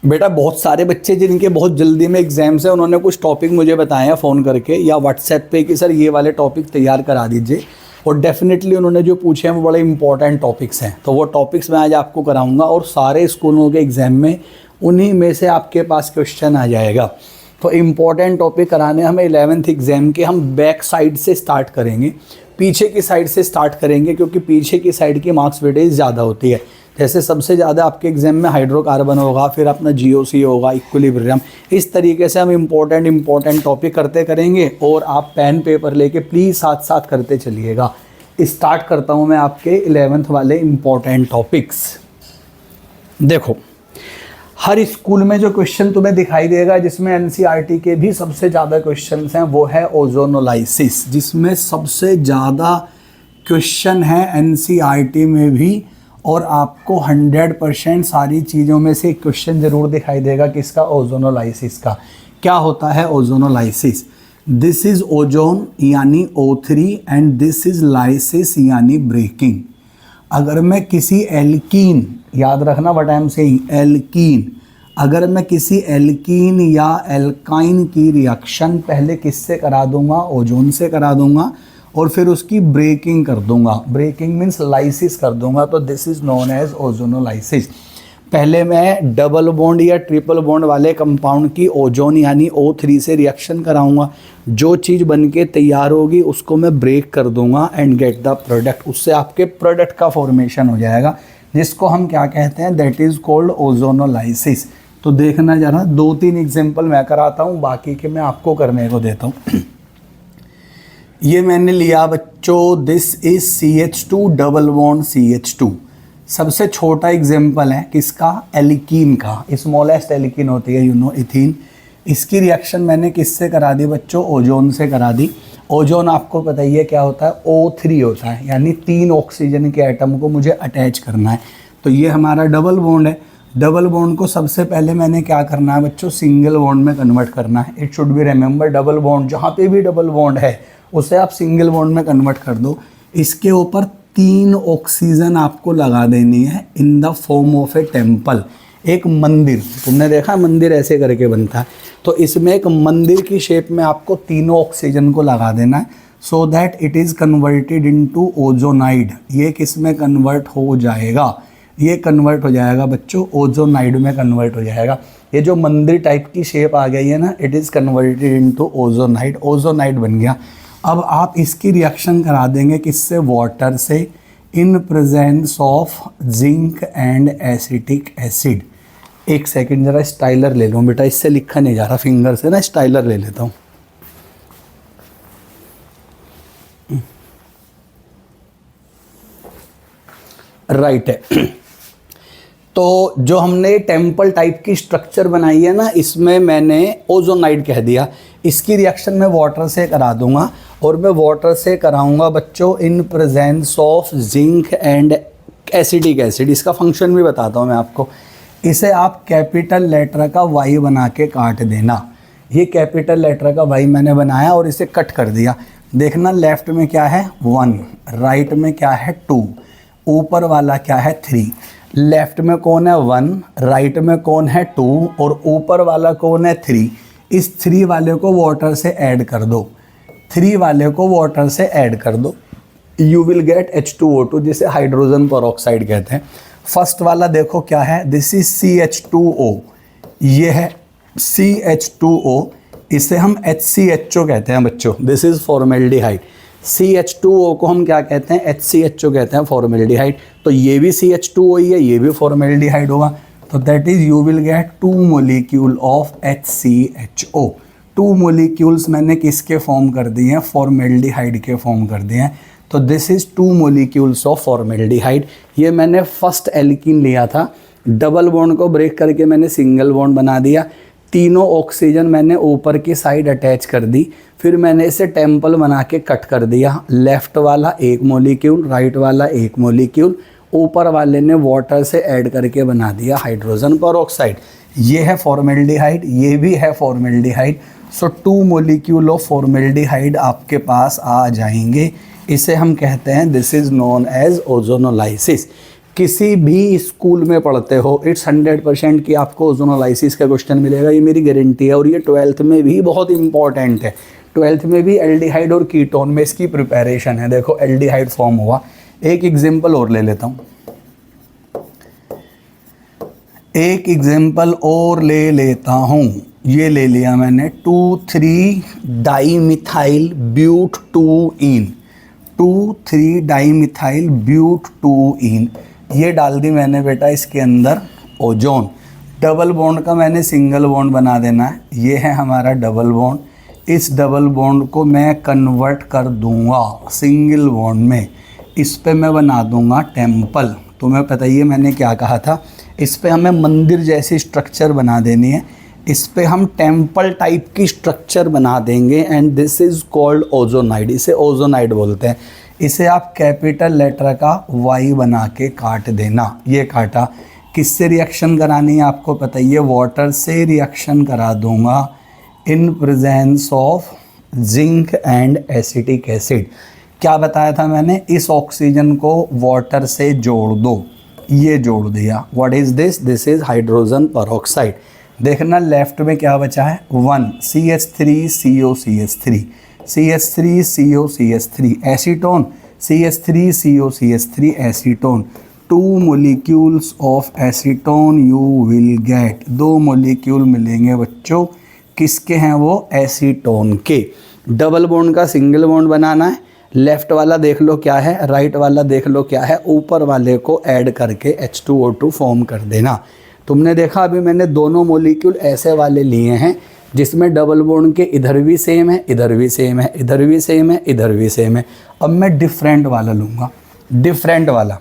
बेटा बहुत सारे बच्चे जिनके बहुत जल्दी में एग्जाम्स है, उन्होंने कुछ टॉपिक मुझे बताए हैं फ़ोन करके या व्हाट्सएप पे कि सर ये वाले टॉपिक तैयार करा दीजिए, और डेफिनेटली उन्होंने जो पूछे हैं वो बड़े इंपॉर्टेंट टॉपिक्स हैं। तो वो टॉपिक्स मैं आज आपको कराऊंगा और सारे स्कूलों के एग्ज़ाम में उन्हीं में से आपके पास क्वेश्चन आ जाएगा। तो इम्पॉर्टेंट टॉपिक कराने हमें 11th एग्ज़ाम के हम बैक साइड से स्टार्ट करेंगे, पीछे की साइड से स्टार्ट करेंगे, क्योंकि पीछे की साइड की मार्क्स वेटेज ज़्यादा होती है। जैसे सबसे ज़्यादा आपके एग्जाम में हाइड्रोकार्बन होगा, फिर अपना जीओसी होगा, इक्विलिब्रियम, इस तरीके से हम इम्पोर्टेंट टॉपिक करते करेंगे। और आप पेन पेपर लेके प्लीज़ साथ साथ करते चलिएगा। स्टार्ट करता हूँ मैं आपके 11th वाले इम्पोर्टेंट टॉपिक्स। देखो, हर स्कूल में जो क्वेश्चन तुम्हें दिखाई देगा जिसमें एनसीईआरटी के भी सबसे ज़्यादा क्वेश्चन हैं वो है ओजोनोलाइसिस, जिसमें सबसे ज़्यादा क्वेश्चन है एनसीईआरटी में भी। और आपको 100% सारी चीज़ों में से क्वेश्चन ज़रूर दिखाई देगा किसका, ओजोनोलाइसिस का। क्या होता है ओजोनोलाइसिस? दिस इज़ ओजोन यानी O3 and this is lysis यानी ब्रेकिंग। अगर मैं किसी एल्कीन, याद रखना what I am saying, alkene, अगर मैं किसी एल्कीन या एल्काइन की रिएक्शन पहले किससे करा दूंगा, ओजोन से करा दूंगा, और फिर उसकी ब्रेकिंग कर दूंगा। ब्रेकिंग मीन्स लाइसिस कर दूंगा, तो this is known as ozonolysis. पहले मैं डबल बॉन्ड या ट्रिपल बॉन्ड वाले कंपाउंड की ओजोन यानी O3 से रिएक्शन कराऊंगा। जो चीज़ बन के तैयार होगी उसको मैं ब्रेक कर दूंगा एंड गेट द प्रोडक्ट। उससे आपके प्रोडक्ट का फॉर्मेशन हो जाएगा, जिसको हम क्या कहते हैं, दैट इज़ कॉल्ड ओजोनोलाइसिस। तो देखना जरा, 2-3 एग्जाम्पल मैं कराता हूँ, बाकी के मैं आपको करने को देता हूँ। ये मैंने लिया बच्चों, this is CH2 double bond CH2। सबसे छोटा एग्जाम्पल है किसका, एल्कीन का। स्मॉलेस्ट एल्कीन होती है इथीन। इसकी रिएक्शन मैंने किससे करा दी बच्चों, ओजोन से करा दी। ओजोन आपको पता ही है क्या होता है, O3 होता है, यानी 3 ऑक्सीजन के एटम को मुझे अटैच करना है। तो ये हमारा डबल बॉन्ड है। डबल बॉन्ड को सबसे पहले मैंने क्या करना है बच्चों, सिंगल बॉन्ड में कन्वर्ट करना है। It should be remember, double bond जहाँ पे भी डबल बॉन्ड है उसे आप सिंगल बॉन्ड में कन्वर्ट कर दो। इसके ऊपर 3 ऑक्सीजन आपको लगा देनी है in the form of A temple. एक मंदिर, तुमने देखा मंदिर ऐसे करके बनता है, तो इसमें एक मंदिर की शेप में आपको 3 ऑक्सीजन को लगा देना है, so that it is converted into ozonide. ये किस में कन्वर्ट हो जाएगा, ये कन्वर्ट हो जाएगा बच्चों ओजोनाइड में कन्वर्ट हो जाएगा। ये जो मंदिर टाइप की शेप आ गई है ना, it is converted into ozonide, ozonide बन गया। अब आप इसकी रिएक्शन करा देंगे किससे, वाटर से, in presence of zinc and acetic acid. एक सेकंड जरा स्टाइलर ले लूँ बेटा, इससे लिखा नहीं जा रहा फिंगर से ना, स्टाइलर ले लेता हूँ। राइट है। तो जो हमने टेम्पल टाइप की स्ट्रक्चर बनाई है ना, इसमें मैंने ओजोनाइड कह दिया। इसकी रिएक्शन मैं वाटर से करा दूंगा, और मैं वाटर से कराऊंगा बच्चों in presence of zinc and acetic acid. इसका फंक्शन भी बताता हूँ मैं आपको। इसे आप कैपिटल लेटर का Y बना के काट देना। ये कैपिटल लेटर का Y मैंने बनाया और इसे कट कर दिया। देखना लेफ्ट में क्या है 1, राइट में क्या है 2, ऊपर वाला क्या है 3। लेफ्ट में कौन है 1, राइट में कौन है 2 और ऊपर वाला कौन है 3। इस 3 वाले को वाटर से ऐड कर दो, 3 वाले को वाटर से ऐड कर दो, यू विल गेट H2O2, जिसे हाइड्रोजन पेरोक्साइड कहते हैं। फर्स्ट वाला देखो क्या है, दिस इज CH2O, ये है CH2O, इसे हम HCHO कहते हैं बच्चों, दिस इज फॉर्मेल्डिहाइड। CH2O को हम क्या कहते हैं, HCHO कहते हैं, फॉर्मेल्डिहाइड। तो ये भी CH2O ही है, ये भी फॉर्मेल्डिहाइड होगा। तो that is you will gate 2 molecule of HCHO। 2 molecules मैंने किसके फॉर्म कर दिए हैं, फॉर्मेल्डिहाइड के फॉर्म कर दिए हैं। तो this is 2 molecules of formaldehyde. ये मैंने फर्स्ट एल्कीन लिया था, डबल बॉन्ड को ब्रेक करके मैंने सिंगल बॉन्ड बना दिया। 3 ऑक्सीजन मैंने ऊपर की साइड अटैच कर दी, फिर मैंने इसे टेम्पल बना के कट कर दिया। लेफ्ट वाला 1 मोलिक्यूल, राइट वाला 1 मोलिक्यूल, ऊपर वाले ने वाटर से ऐड करके बना दिया हाइड्रोजन पेरोक्साइड। ये है फॉर्मेल्डिहाइड, ये भी है formaldehyde. So 2 molecule of formaldehyde आपके पास आ जाएंगे। इसे हम कहते हैं, this is known as ozonolysis. किसी भी स्कूल में पढ़ते हो, इट्स 100% कि आपको ओजोनोलाइसिस का क्वेश्चन मिलेगा, ये मेरी गारंटी है। और ये 12th में भी बहुत इंपॉर्टेंट है। 12th में भी एल्डिहाइड और कीटोन में इसकी प्रिपरेशन है। देखो एल्डिहाइड फॉर्म हुआ। एक एग्जाम्पल और ले लेता हूँ, एक एग्जाम्पल और ले लेता हूँ। ये ले लिया मैंने 2,3 डाईमिथाइल ब्यूट-2-ईन, 2,3 डाईमिथाइल ब्यूट-2-ईन। ये डाल दी मैंने बेटा इसके अंदर ओजोन। डबल बॉन्ड का मैंने सिंगल बॉन्ड बना देना है। ये है हमारा डबल बॉन्ड। इस डबल बॉन्ड को मैं कन्वर्ट कर दूंगा सिंगल बॉन्ड में। इस पे मैं बना दूंगा टेम्पल। तुम्हें पता ही है मैंने क्या कहा था, इस पे हमें मंदिर जैसी स्ट्रक्चर बना देनी है। इस पे हम टेम्पल टाइप की स्ट्रक्चर बना देंगे and this is called ozonide. इसे ओजोनाइड बोलते हैं। इसे आप कैपिटल लेटर का Y बना के काट देना। ये काटा। किससे रिएक्शन करानी है आपको पता ही है, वाटर से रिएक्शन करा दूंगा in presence of zinc and acetic acid. क्या बताया था मैंने, इस ऑक्सीजन को वाटर से जोड़ दो। ये जोड़ दिया। What is this, this is hydrogen peroxide. देखना लेफ्ट में क्या बचा है, 1 CH3COCH3, CH3COCH3 acetone, CH3COCH3 acetone. 2 molecules of acetone you will gate. 2 molecule मिलेंगे बच्चों, किसके हैं वो, एसीटोन के। डबल बॉन्ड का सिंगल बॉन्ड बनाना है। लेफ्ट वाला देख लो क्या है, राइट वाला देख लो क्या है, ऊपर वाले को ऐड करके H2O2 फॉर्म कर देना। तुमने देखा अभी मैंने दोनों मॉलिक्यूल ऐसे वाले लिए हैं जिसमें डबल बॉन्ड के इधर भी सेम है, इधर भी सेम है, इधर भी सेम है, इधर भी सेम है। अब मैं डिफरेंट वाला लूँगा, डिफरेंट वाला।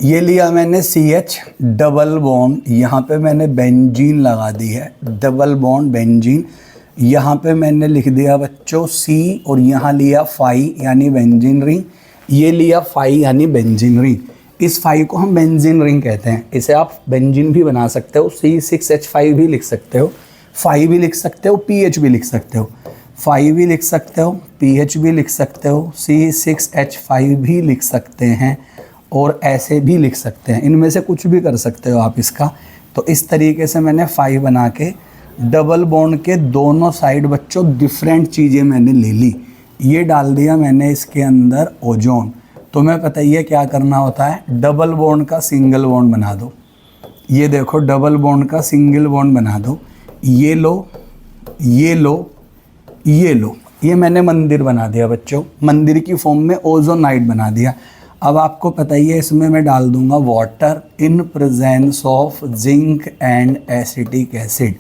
ये लिया मैंने CH डबल बॉन्ड, यहाँ पे मैंने बेंजीन लगा दी है, डबल बॉन्ड बेंजीन। यहाँ पे मैंने लिख दिया बच्चों C और यहाँ लिया फाई यानी बेंजीन रिंग। ये लिया फाई यानी बेंजीन रिंग। इस फाई को हम बेंजीन रिंग कहते हैं। इसे आप बेंजीन भी बना सकते हो, C6H5 भी लिख सकते हो, फाई भी लिख सकते हो, PH भी लिख सकते हो, फाई भी लिख सकते हो, PH भी लिख सकते हो, C6H5 भी लिख सकते हैं और ऐसे भी लिख सकते हैं। इनमें से कुछ भी कर सकते हो आप इसका। तो इस तरीके से मैंने फाई बना के डबल बॉन्ड के दोनों साइड बच्चों डिफरेंट चीज़ें मैंने ले ली। ये डाल दिया मैंने इसके अंदर ओजोन। तुम्हें पता ही है क्या करना होता है, डबल बॉन्ड का सिंगल बॉन्ड बना दो। ये देखो डबल बॉन्ड का सिंगल बॉन्ड बना दो। ये लो, ये लो, ये लो। ये मैंने मंदिर बना दिया बच्चों, मंदिर की फॉर्म में ओजोनाइड बना दिया। अब आपको पता ही है इसमें मैं डाल दूंगा water in presence of zinc and acetic acid.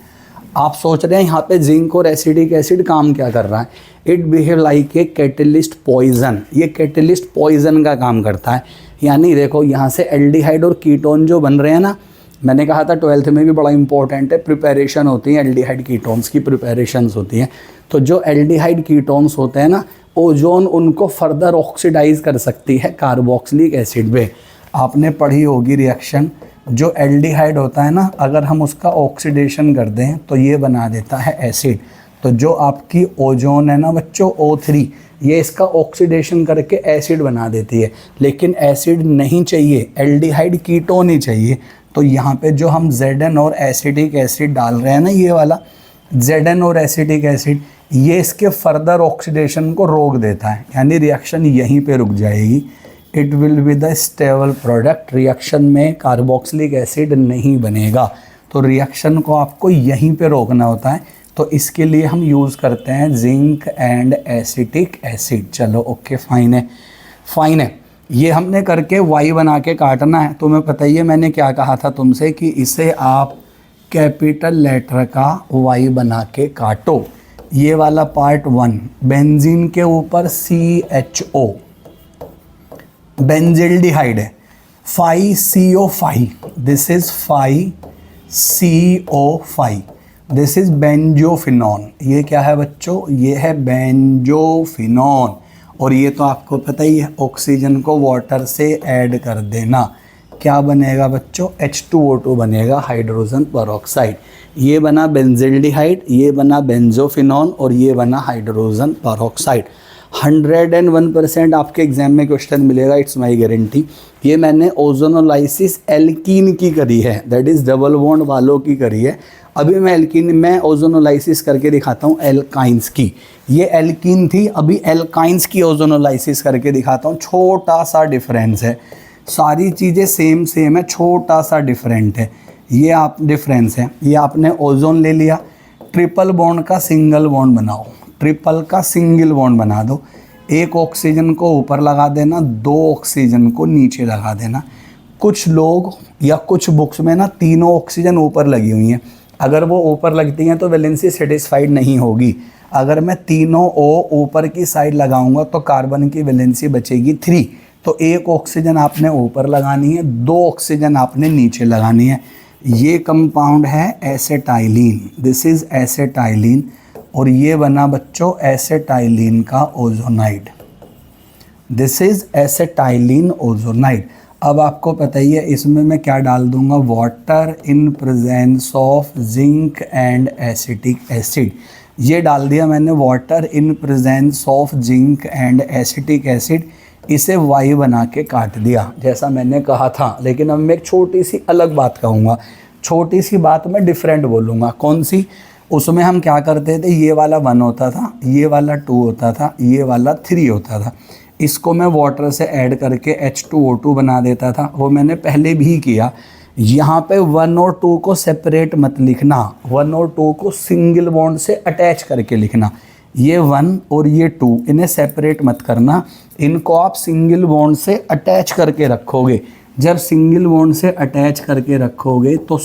आप सोच रहे हैं यहाँ पे जिंक और एसिडिक एसिड काम क्या कर रहा है, it behave like a catalyst poison. ये कैटलिस्ट पॉइजन का काम करता है। यानी देखो यहाँ से एल्डिहाइड और कीटोन जो बन रहे हैं ना, मैंने कहा था 12th में भी बड़ा इंपॉर्टेंट है, प्रिपरेशन होती है एल्डिहाइड कीटोन्स की प्रिपरेशंस होती हैं। तो जो एल्डिहाइड कीटोन्स होते हैं ना, ओजोन उनको फर्दर ऑक्सीडाइज कर सकती है कार्बोक्सिलिक एसिड में। आपने पढ़ी होगी रिएक्शन, जो एल्डिहाइड होता है ना, अगर हम उसका ऑक्सीडेशन कर दें तो ये बना देता है एसिड। तो जो आपकी ओजोन है ना बच्चों, O3, ये इसका ऑक्सीडेशन करके एसिड बना देती है। लेकिन एसिड नहीं चाहिए, एल्डिहाइड कीटोन ही चाहिए। तो यहाँ पे जो हम Zn और एसिटिक एसिड डाल रहे हैं ना, ये वाला Zn और एसिटिक एसिड, ये इसके फर्दर ऑक्सीडेशन को रोक देता है। यानी रिएक्शन यहीं पे रुक जाएगी। It will be the stable product. Reaction में कार्बोक्सिलिक एसिड नहीं बनेगा। तो रिएक्शन को आपको यहीं पे रोकना होता है। तो इसके लिए हम यूज़ करते हैं जिंक एंड एसिटिक एसिड। चलो ओके, फाइन है, फाइन है। ये हमने करके Y बना के काटना है। तुम्हें पता ही है मैंने क्या कहा था तुमसे कि इसे आप कैपिटल लेटर का Y बना के काटो। ये वाला पार्ट 1 बेंजीन के ऊपर CHO बेंजिल्डिहाइड है, 5CO5, this is 5CO5, this is benzophenone. ये क्या है बच्चों, ये है बेंजोफिनॉन। और ये तो आपको पता ही है, ऑक्सीजन को वाटर से ऐड कर देना, क्या बनेगा बच्चों, H2O2 बनेगा, हाइड्रोजन परऑक्साइड। ये बना बेंजिल्डिहाइड, ये बना बेंजोफिनॉन और ये बना हाइड्रोजन परऑक्साइड। 101% आपके एग्जाम में क्वेश्चन मिलेगा, इट्स माई गारंटी। ये मैंने ओजोनोलाइसिस एल्कीन की करी है, दैट इज़ डबल बॉन्ड वालों की करी है। अभी मैं ओजोनोलाइसिस करके दिखाता हूँ एल्काइंस की। ये एल्कीन थी, अभी एल्काइंस की ओजोनोलाइसिस करके दिखाता हूँ। छोटा सा डिफरेंस है, सारी चीज़ें सेम है, छोटा सा डिफरेंट है। ये आप डिफरेंस है, ये आपने ओजोन ले लिया, ट्रिपल बॉन्ड का सिंगल बॉन्ड बनाओ, ट्रिपल का सिंगल बॉन्ड बना दो। एक ऑक्सीजन को ऊपर लगा देना, 2 ऑक्सीजन को नीचे लगा देना। कुछ लोग या कुछ बुक्स में ना तीनों ऑक्सीजन ऊपर लगी हुई हैं, अगर वो ऊपर लगती हैं तो वैलेंसी सेटिस्फाइड नहीं होगी। अगर मैं तीनों ओ ऊपर की साइड लगाऊंगा तो कार्बन की वैलेंसी बचेगी 3। तो एक ऑक्सीजन आपने ऊपर लगानी है, 2 ऑक्सीजन आपने नीचे लगानी है। ये कंपाउंड है एसेटाइलिन, दिस इज़ एसेटाइलिन, और ये बना बच्चों एसेटाइलिन का ओजोनाइड, दिस इज़ एसेटाइलिन ओजोनाइड। अब आपको पता ही है इसमें मैं क्या डाल दूंगा, water in presence of zinc and acetic acid. ये डाल दिया मैंने, water in presence of zinc and acetic acid. इसे वाई बना के काट दिया जैसा मैंने कहा था। लेकिन अब मैं एक छोटी सी अलग बात कहूँगा, छोटी सी बात मैं डिफरेंट बोलूँगा। कौन सी? उसमें हम क्या करते थे, ये वाला 1 होता था, ये वाला 2 होता था, ये वाला 3 होता था। इसको मैं वाटर से ऐड करके H2O2 बना देता था, वो मैंने पहले भी किया। यहाँ पे 1 और 2 को सेपरेट मत लिखना, 1 और 2 को सिंगल बॉन्ड से अटैच करके लिखना। ये 1 और ये 2 इन्हें सेपरेट मत करना, इनको आप सिंगल बॉन्ड से अटैच करके रखोगे। जब सिंगल बॉन्ड से अटैच करके रखोगे तो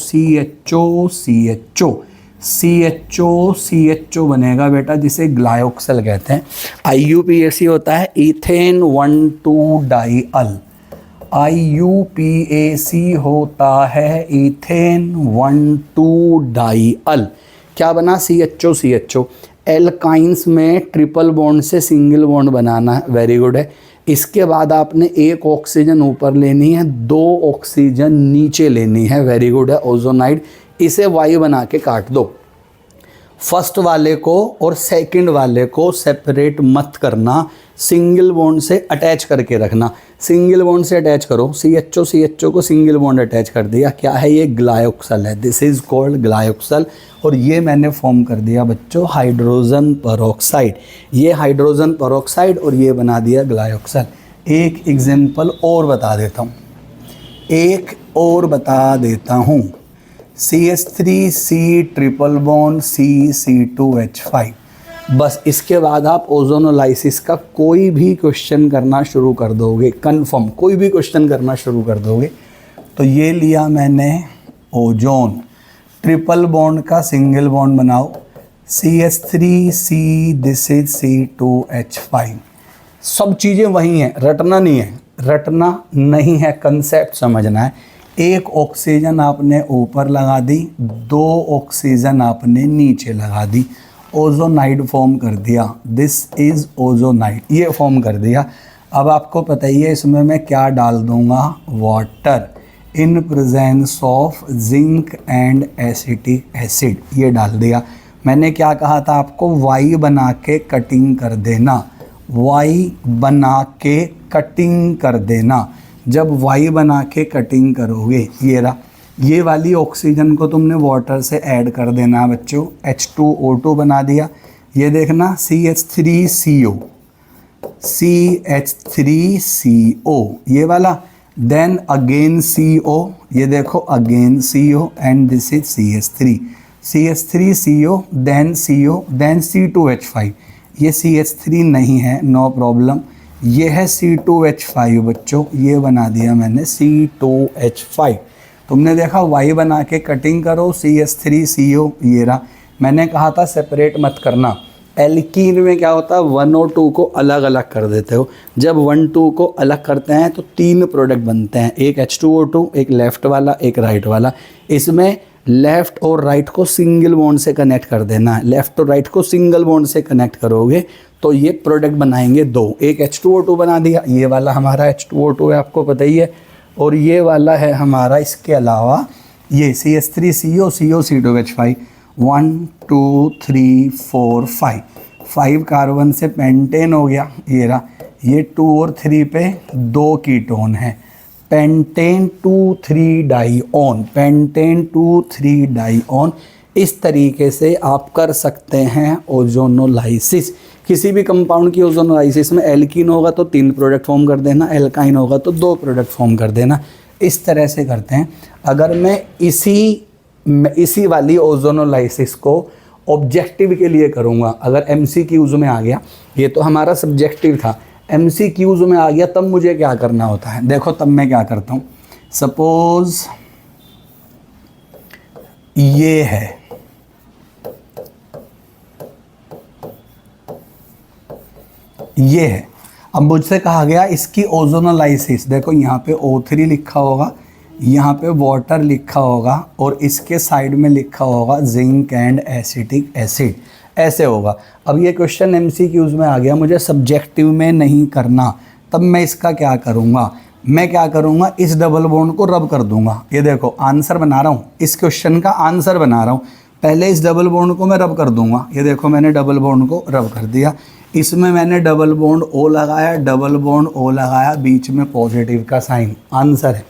CHO बनेगा बेटा, जिसे ग्लायोक्सल कहते हैं। IUPAC होता है इथेन 1,2 डाइअल, IUPAC होता है इथेन 1,2 डाइअल। क्या बना? CHO। एल्काइंस में ट्रिपल बॉन्ड से सिंगल बॉन्ड बनाना है, वेरी गुड है। इसके बाद आपने एक ऑक्सीजन ऊपर लेनी है, 2 ऑक्सीजन नीचे लेनी है, वेरी गुड है, ओजोनाइड। इसे वाई बना के काट दो। फर्स्ट वाले को और सेकंड वाले को सेपरेट मत करना, सिंगल बॉन्ड से अटैच करके रखना। सिंगल बॉन्ड से अटैच करो, CHO को सिंगल बॉन्ड अटैच कर दिया। क्या है ये? ग्लायोक्सल है, दिस इज़ कॉल्ड ग्लायोक्सल। और ये मैंने फॉर्म कर दिया बच्चों हाइड्रोजन पेरोक्साइड, ये हाइड्रोजन पेरोक्साइड, और ये बना दिया ग्लायोक्सल। एक एग्जाम्पल और बता देता हूँ, CH3C ट्रिपल बॉन्ड C2H5। बस इसके बाद आप ओजोनोलाइसिस का कोई भी क्वेश्चन करना शुरू कर दोगे, कंफर्म कोई भी क्वेश्चन करना शुरू कर दोगे। तो ये लिया मैंने ओजोन, ट्रिपल बॉन्ड का सिंगल बॉन्ड बनाओ, CH3C, दिस इज C2H5। सब चीज़ें वही हैं, रटना नहीं है, कंसेप्ट समझना है। एक ऑक्सीजन आपने ऊपर लगा दी, 2 ऑक्सीजन आपने नीचे लगा दी, ओजोनाइड फॉर्म कर दिया, दिस इज़ ओजोनाइड, ये फॉर्म कर दिया। अब आपको पता ही है इसमें मैं क्या डाल दूंगा, water in presence of zinc and acetic acid, ये डाल दिया। मैंने क्या कहा था आपको, वाई बना के कटिंग कर देना, वाई बना के कटिंग कर देना। जब वाई बना के कटिंग करोगे, ये रहा, ये वाली ऑक्सीजन को तुमने वाटर से ऐड कर देना बच्चों, H2O2 बना दिया। ये देखना CH3CO, ये वाला, देन अगेन CO, ये देखो again CO, and this is CH3CO, then CO, then C2H5। ये CH3 नहीं है, नो प्रॉब्लम, ये है C2H5 बच्चों, ये बना दिया मैंने C2H5। तुमने देखा वाई बना के कटिंग करो, CH3CO, ये रहा। मैंने कहा था सेपरेट मत करना। एल्कीन में क्या होता है, 1 और 2 को अलग अलग कर देते हो। जब 1, 2 को अलग करते हैं तो 3 प्रोडक्ट बनते हैं, एक H2O2, एक लेफ़्ट वाला, एक राइट वाला। इसमें लेफ़्ट और राइट को सिंगल बॉन्ड से कनेक्ट कर देना है। लेफ़्ट और राइट को सिंगल बॉन्ड से कनेक्ट करोगे तो ये प्रोडक्ट बनाएंगे 2। एक H2O2 बना दिया, ये वाला हमारा H2O2 है, आपको पता ही है, और ये वाला है हमारा, इसके अलावा ये CH3CO, CO, C2H5, 1 2 3 4 5 5 कार्बन से पेंटेन हो गया, ये रहा, ये 2 और 3 पे 2 कीटोन है, पेंटेन 2,3 डाइऑन, पेंटेन 2,3 डाइऑन। इस तरीके से आप कर सकते हैं ओजोनोलाइसिस। किसी भी कंपाउंड की ओजोनोलाइसिस में एल्कीन होगा तो 3 प्रोडक्ट फॉर्म कर देना, एल्काइन होगा तो 2 प्रोडक्ट फॉर्म कर देना। इस तरह से करते हैं। अगर मैं इसी वाली ओजोनोलाइसिस को ऑब्जेक्टिव के लिए करूँगा, अगर MCQs में आ गया, ये तो हमारा सब्जेक्टिव था, MCQs में आ गया, तब मुझे क्या करना होता है। देखो तब मैं क्या करता हूँ, सपोज ये है, ये है, अब मुझसे कहा गया इसकी ओजोनोलाइसिस, देखो यहाँ पे O3 लिखा होगा, यहाँ पे वाटर लिखा होगा और इसके साइड में लिखा होगा जिंक एंड एसिटिक एसिड, ऐसे होगा। अब ये क्वेश्चन MCQs में आ गया, मुझे सब्जेक्टिव में नहीं करना, तब मैं इसका क्या करूँगा, मैं क्या करूँगा, इस डबल बॉन्ड को रब कर दूंगा। ये देखो आंसर बना रहा हूँ, इस क्वेश्चन का आंसर बना रहा हूँ। पहले इस डबल बॉन्ड को मैं रब कर दूंगा, ये देखो मैंने डबल बॉन्ड को रब कर दिया, इसमें मैंने डबल बॉन्ड O लगाया, डबल बॉन्ड O लगाया, बीच में पॉजिटिव का साइन, आंसर है।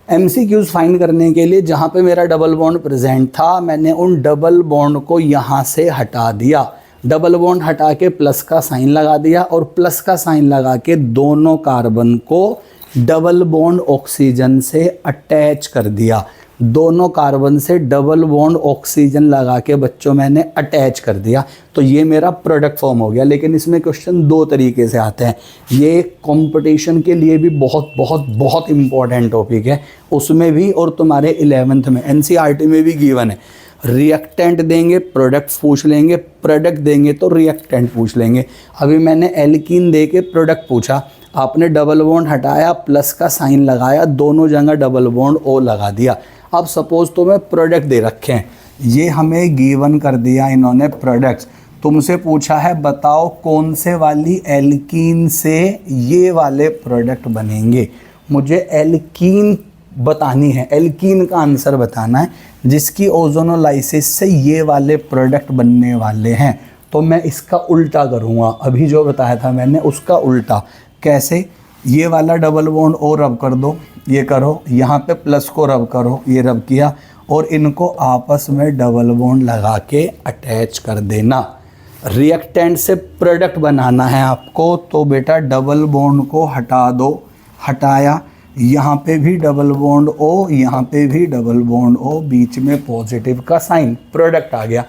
MCQs फाइंड करने के लिए जहाँ पे मेरा डबल बॉन्ड प्रेजेंट था, मैंने उन डबल बॉन्ड को यहाँ से हटा दिया, डबल बॉन्ड हटा के प्लस का साइन लगा दिया और प्लस का साइन लगा के दोनों कार्बन को डबल बॉन्ड ऑक्सीजन से अटैच कर दिया, दोनों कार्बन से डबल बॉन्ड ऑक्सीजन लगा के बच्चों मैंने अटैच कर दिया, तो ये मेरा प्रोडक्ट फॉर्म हो गया। लेकिन इसमें क्वेश्चन 2 तरीके से आते हैं, ये कंपटीशन के लिए भी बहुत बहुत बहुत इंपॉर्टेंट टॉपिक है, उसमें भी और तुम्हारे 11th में NCERT में भी गिवन है। रिएक्टेंट देंगे प्रोडक्ट पूछ लेंगे, प्रोडक्ट देंगे तो रिएक्टेंट पूछ लेंगे। अभी मैंने एल्कीन दे के प्रोडक्ट पूछा, आपने डबल बॉन्ड हटाया, प्लस का साइन लगाया, दोनों जगह डबल बॉन्ड O लगा दिया। अब सपोज तुम्हें प्रोडक्ट दे रखे हैं, ये हमें गिवन कर दिया इन्होंने प्रोडक्ट्स, तुमसे पूछा है बताओ कौन से वाली एल्कीन से ये वाले प्रोडक्ट बनेंगे। मुझे एल्कीन बतानी है, एल्कीन का आंसर बताना है जिसकी ओजोनोलाइसिस से ये वाले प्रोडक्ट बनने वाले हैं। तो मैं इसका उल्टा करूँगा, अभी जो बताया था मैंने उसका उल्टा। कैसे, ये वाला डबल बॉन्ड O रब कर दो, ये करो, यहाँ पे प्लस को रब करो, ये रब किया, और इनको आपस में डबल बॉन्ड लगा के अटैच कर देना। रिएक्टेंट से प्रोडक्ट बनाना है आपको, तो बेटा डबल बॉन्ड को हटा दो, हटाया, यहाँ पे भी डबल बॉन्ड O, यहाँ पे भी डबल बॉन्ड O, बीच में पॉजिटिव का साइन, प्रोडक्ट आ गया।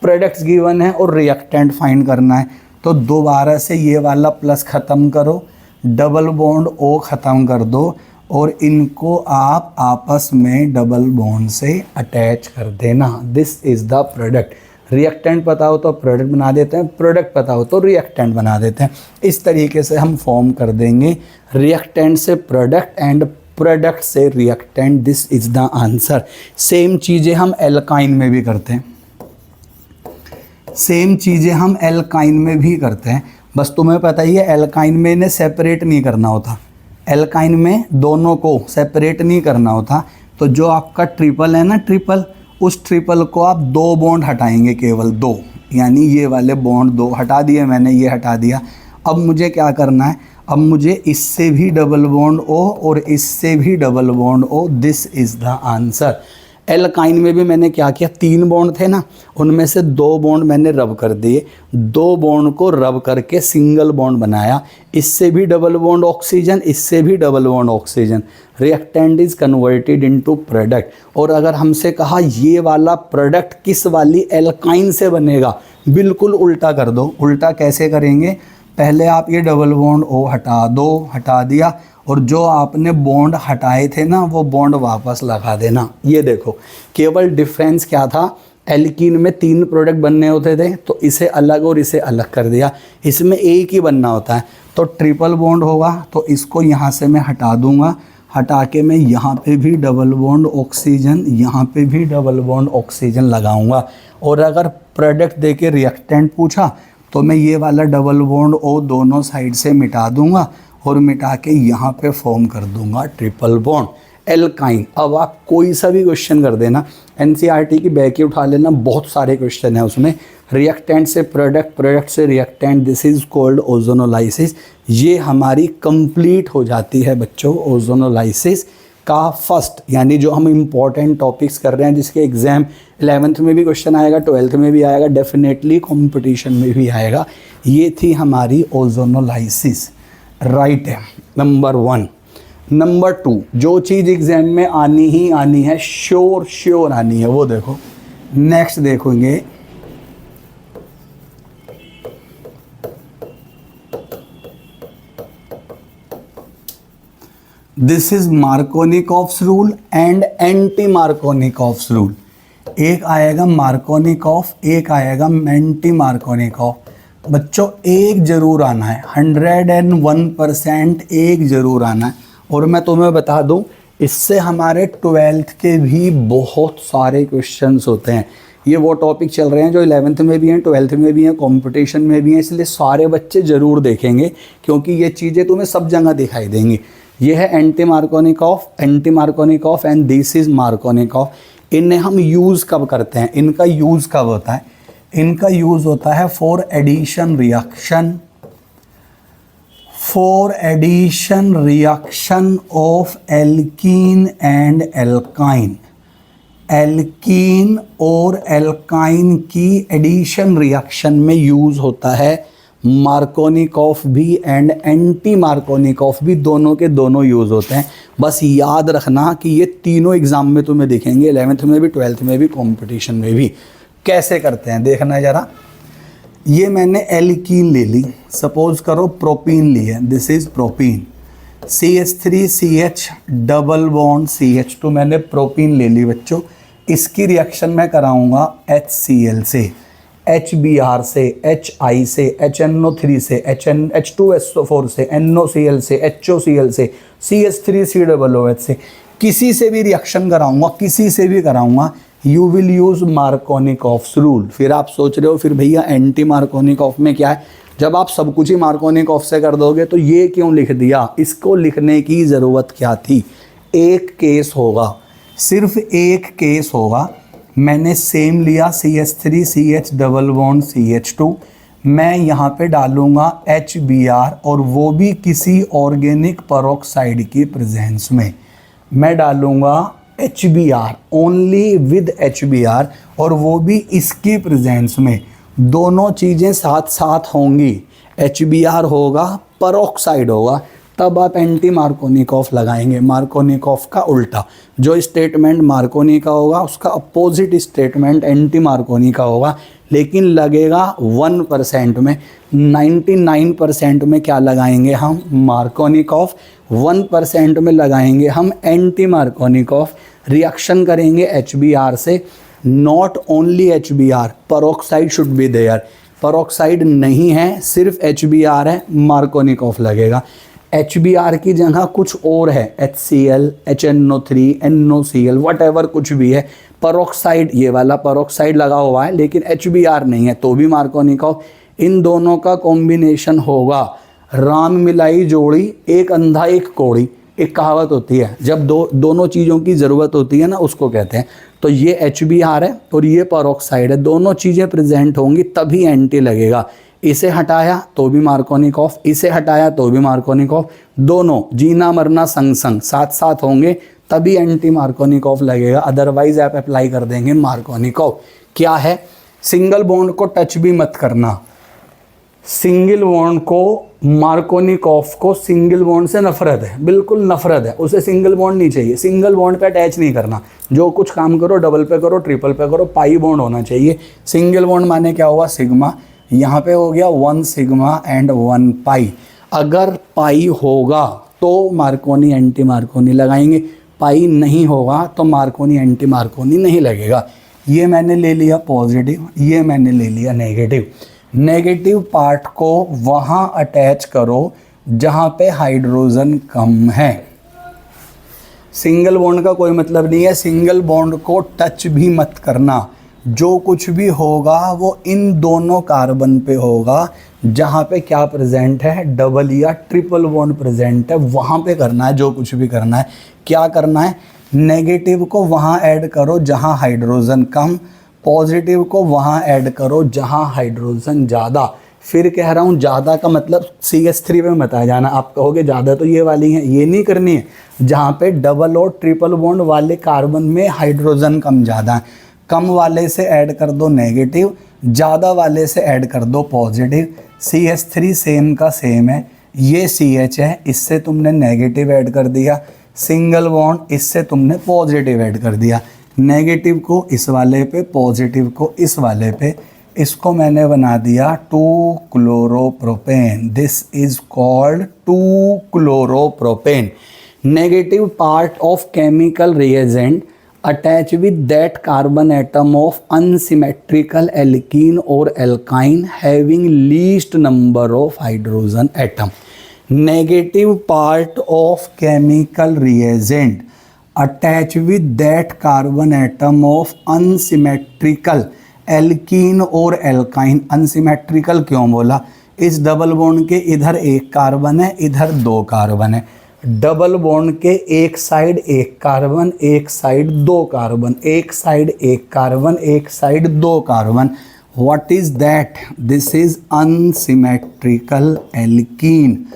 प्रोडक्ट्स गिवन है और रिएक्टेंट फाइंड करना है, तो दोबारा से ये वाला प्लस ख़त्म करो, डबल बॉन्ड O ख़त्म कर दो और इनको आप आपस में डबल बॉन्ड से अटैच कर देना। This is the product. Reactant पता हो तो प्रोडक्ट बना देते हैं, प्रोडक्ट पता हो तो रिएक्टेंट बना देते हैं। इस तरीके से हम फॉर्म कर देंगे रिएक्टेंट से प्रोडक्ट एंड प्रोडक्ट से reactant. This is the answer. Same चीज़ें हम एल्काइन में भी करते हैं, सेम चीज़ें हम एल्काइन में भी करते हैं, बस तुम्हें पता ही है एल्काइन में इन्हें सेपरेट नहीं करना होता, एल्काइन में दोनों को सेपरेट नहीं करना होता। तो जो आपका ट्रिपल है ना, ट्रिपल, उस ट्रिपल को आप 2 बॉन्ड हटाएंगे, केवल 2, यानी ये वाले बॉन्ड 2 हटा दिए मैंने, ये हटा दिया। अब मुझे क्या करना है, अब मुझे इससे भी डबल बॉन्ड O और इससे भी double bond O। This is the answer. Alkyne में भी मैंने क्या किया, 3 बॉन्ड थे ना, उनमें से 2 बॉन्ड मैंने रब कर दिए, 2 बॉन्ड को रब करके सिंगल बॉन्ड बनाया, इससे भी डबल बॉन्ड ऑक्सीजन, इससे भी double bond oxygen. Reactant is converted into product. और अगर हमसे कहा ये वाला प्रोडक्ट किस वाली एल्काइन से बनेगा, बिल्कुल उल्टा कर दो। उल्टा कैसे करेंगे, पहले आप ये डबल बॉन्ड O हटा दो, हटा दिया, और जो आपने बॉन्ड हटाए थे ना वो बॉन्ड वापस लगा देना। ये देखो केवल डिफरेंस क्या था, एल्कीन में 3 प्रोडक्ट बनने होते थे तो इसे अलग और इसे अलग कर दिया, इसमें एक ही बनना होता है। तो ट्रिपल बॉन्ड होगा तो इसको यहाँ से मैं हटा दूंगा, हटा के मैं यहाँ पे भी डबल बॉन्ड ऑक्सीजन, यहाँ पे भी डबल बॉन्ड ऑक्सीजन लगाऊंगा। और अगर प्रोडक्ट दे के रिएक्टेंट पूछा तो मैं ये वाला डबल बॉन्ड O दोनों साइड से मिटा दूंगा और मिटा के यहाँ पे फॉर्म कर दूंगा ट्रिपल बॉन्ड। एल्काइन। अब आप कोई सा भी क्वेश्चन कर देना, एनसीईआरटी की बैक उठा लेना, बहुत सारे क्वेश्चन है उसमें। रिएक्टेंट से प्रोडक्ट, प्रोडक्ट से reactant, this is called ozonolysis. ये हमारी कंप्लीट हो जाती है बच्चों ओजोनोलाइसिस का फर्स्ट, यानी जो हम इम्पॉर्टेंट टॉपिक्स कर रहे हैं जिसके एग्जाम 11th में भी क्वेश्चन आएगा, 12th में भी आएगा, डेफिनेटली कंपटीशन में भी आएगा। ये थी हमारी ओजोनोलाइसिस, राइट है, नंबर 1। नंबर 2, जो चीज़ एग्जाम में आनी ही आनी है, श्योर आनी है, वो देखो। नेक्स्ट देखोगे, this is Markovnikov's rule and anti Markovnikov's rule. एक आएगा मार्कोनिकॉफ, एक आएगा एंटी मार्कोनिकॉफ। बच्चों एक जरूर आना है, 101% एक जरूर आना है। और मैं तुम्हें बता दूं, इससे हमारे 12th के भी बहुत सारे क्वेश्चंस होते हैं। ये वो टॉपिक चल रहे हैं जो 11th में भी हैं, 12th में भी हैं, कंपटीशन में भी हैं, इसलिए सारे बच्चे ज़रूर देखेंगे क्योंकि ये चीज़ें तुम्हें सब जगह दिखाई देंगी। ये है anti Markovnikov and this is Markovnikov. इन्हें हम यूज़ कब करते हैं, इनका यूज़ कब होता है? इनका यूज़ होता है for addition reaction of alkene and alkyne. Alkene और एल्काइन की एडिशन रिएक्शन में यूज़ होता है मार्कोनिकॉफ भी एंड एंटी मार्कोनिकॉफ भी, दोनों के दोनों यूज़ होते हैं। बस याद रखना कि ये तीनों एग्ज़ाम में तुम्हें दिखेंगे, 11th में भी, 12th में भी, कंपटीशन में भी। कैसे करते हैं देखना ज़रा। ये मैंने एल्कीन ले ली, सपोज करो प्रोपीन ली है, this is propene, CH3CH double bond CH2, मैंने प्रोपीन ले ली बच्चों। इसकी रिएक्शन मैं कराऊंगा HCl से, HBr से, HI से, HNO3 से, H2SO4 से, NOCl से, HOCl से, CH3COOH से, किसी से भी रिएक्शन कराऊंगा, किसी से भी कराऊंगा, you will use Markovnikov's rule. फिर आप सोच रहे हो फिर भैया एंटी मार्कोनिकॉफ में क्या है? जब आप सब कुछ ही मार्कोनिकॉफ से कर दोगे तो ये क्यों लिख दिया? इसको लिखने की ज़रूरत क्या थी? एक केस होगा, सिर्फ एक केस होगा। मैंने सेम लिया CH3CH डबल बॉन्ड CH2, मैं यहाँ पे डालूँगा HBr और वो भी किसी ऑर्गेनिक पेरोक्साइड की प्रेजेंस में। मैं डालूँगा HBr ओनली विद HBr और वो भी इसकी प्रेजेंस में। दोनों चीज़ें साथ साथ होंगी, HBr होगा, पेरोक्साइड होगा, तब आप एंटी मार्कोनिकॉफ लगाएंगे। मार्कोनिकॉफ का उल्टा, जो स्टेटमेंट मार्कोनी का होगा उसका अपोजिट स्टेटमेंट एंटी मार्कोनी का होगा, लेकिन लगेगा 1% में। 99% में क्या लगाएंगे हम? मार्कोनिकॉफ। 1% में लगाएंगे हम एंटी मार्कोनिकॉफ। रिएक्शन करेंगे HBr से, not only HBr, peroxide should be there. Peroxide नहीं है, सिर्फ HBr है, मार्कोनिकॉफ लगेगा। HBr की जगह कुछ और है, HCl, HNO3, NOCl, वटएवर कुछ भी है। पेरोक्साइड, ये वाला पेरोक्साइड लगा हुआ है लेकिन HBr नहीं है, तो भी मार्कोनिकॉफ। इन दोनों का कॉम्बिनेशन होगा राम मिलाई जोड़ी, एक अंधा एक कोड़ी। एक कहावत होती है, जब दोनों चीज़ों की ज़रूरत होती है ना, उसको कहते हैं। तो ये HBr है और ये पेरोक्साइड है, दोनों चीज़ें प्रेजेंट होंगी तभी एंटी लगेगा। इसे हटाया तो भी मार्कोनिकॉफ, इसे हटाया तो भी मार्कोनिकॉफ, दोनों जीना मरना संग संग साथ साथ होंगे तभी एंटी मार्कोनिकॉफ लगेगा, अदरवाइज आप अप्लाई कर देंगे मार्कोनिकॉफ। क्या है? सिंगल बॉन्ड को टच भी मत करना। सिंगल बॉन्ड को, मार्कोनिकॉफ को सिंगल बॉन्ड से नफरत है, बिल्कुल नफरत है, उसे सिंगल बॉन्ड नहीं चाहिए, सिंगल बॉन्ड पे अटैच नहीं करना। जो कुछ काम करो डबल पे करो, ट्रिपल पे करो, पाई बॉन्ड होना चाहिए। सिंगल बॉन्ड माने क्या हुआ? सिग्मा, यहाँ पे हो गया 1 सिग्मा एंड 1 पाई। अगर पाई होगा तो मार्कोनी एंटी मार्कोनी लगाएंगे, पाई नहीं होगा तो मार्कोनी एंटी मार्कोनी नहीं लगेगा। ये मैंने ले लिया पॉजिटिव, ये मैंने ले लिया नेगेटिव। नेगेटिव पार्ट को वहाँ अटैच करो जहाँ पे हाइड्रोजन कम है। सिंगल बॉन्ड का कोई मतलब नहीं है, सिंगल बॉन्ड को टच भी मत करना। जो कुछ भी होगा वो इन दोनों कार्बन पे होगा जहाँ पे क्या प्रेजेंट है, डबल या ट्रिपल बॉन्ड प्रेजेंट है, वहाँ पे करना है जो कुछ भी करना है। क्या करना है, नेगेटिव को वहाँ ऐड करो जहाँ हाइड्रोजन कम, पॉजिटिव को वहाँ ऐड करो जहाँ हाइड्रोजन ज़्यादा। फिर कह रहा हूँ ज़्यादा का मतलब CH3 में बताया जाना। आप कहोगे ज़्यादा तो ये वाली है, ये नहीं करनी है। जहाँ पे डबल और ट्रिपल बॉन्ड वाले कार्बन में हाइड्रोजन कम ज़्यादा है, कम वाले से ऐड कर दो नेगेटिव, ज़्यादा वाले से ऐड कर दो पॉजिटिव। CH3 सेम का सेम है, ये CH है, इससे तुमने नेगेटिव ऐड कर दिया, सिंगल बॉन्ड इससे तुमने पॉजिटिव ऐड कर दिया। नेगेटिव को इस वाले पे, पॉजिटिव को इस वाले पे, इसको मैंने बना दिया two chloropropane. This is called two chloropropane. Negative part of chemical reagent attach with that carbon atom of unsymmetrical alkene or alkyne having least number of hydrogen atom. Negative part of chemical reagent attach with that carbon atom of unsymmetrical alkene or alkyne. unsymmetrical क्यों बोला, इस double bond के इधर एक carbon है, इधर दो carbon है। डबल बॉन्ड के एक साइड एक कार्बन, एक साइड दो कार्बन, एक साइड एक कार्बन, एक साइड दो carbon. What is that, this is unsymmetrical alkene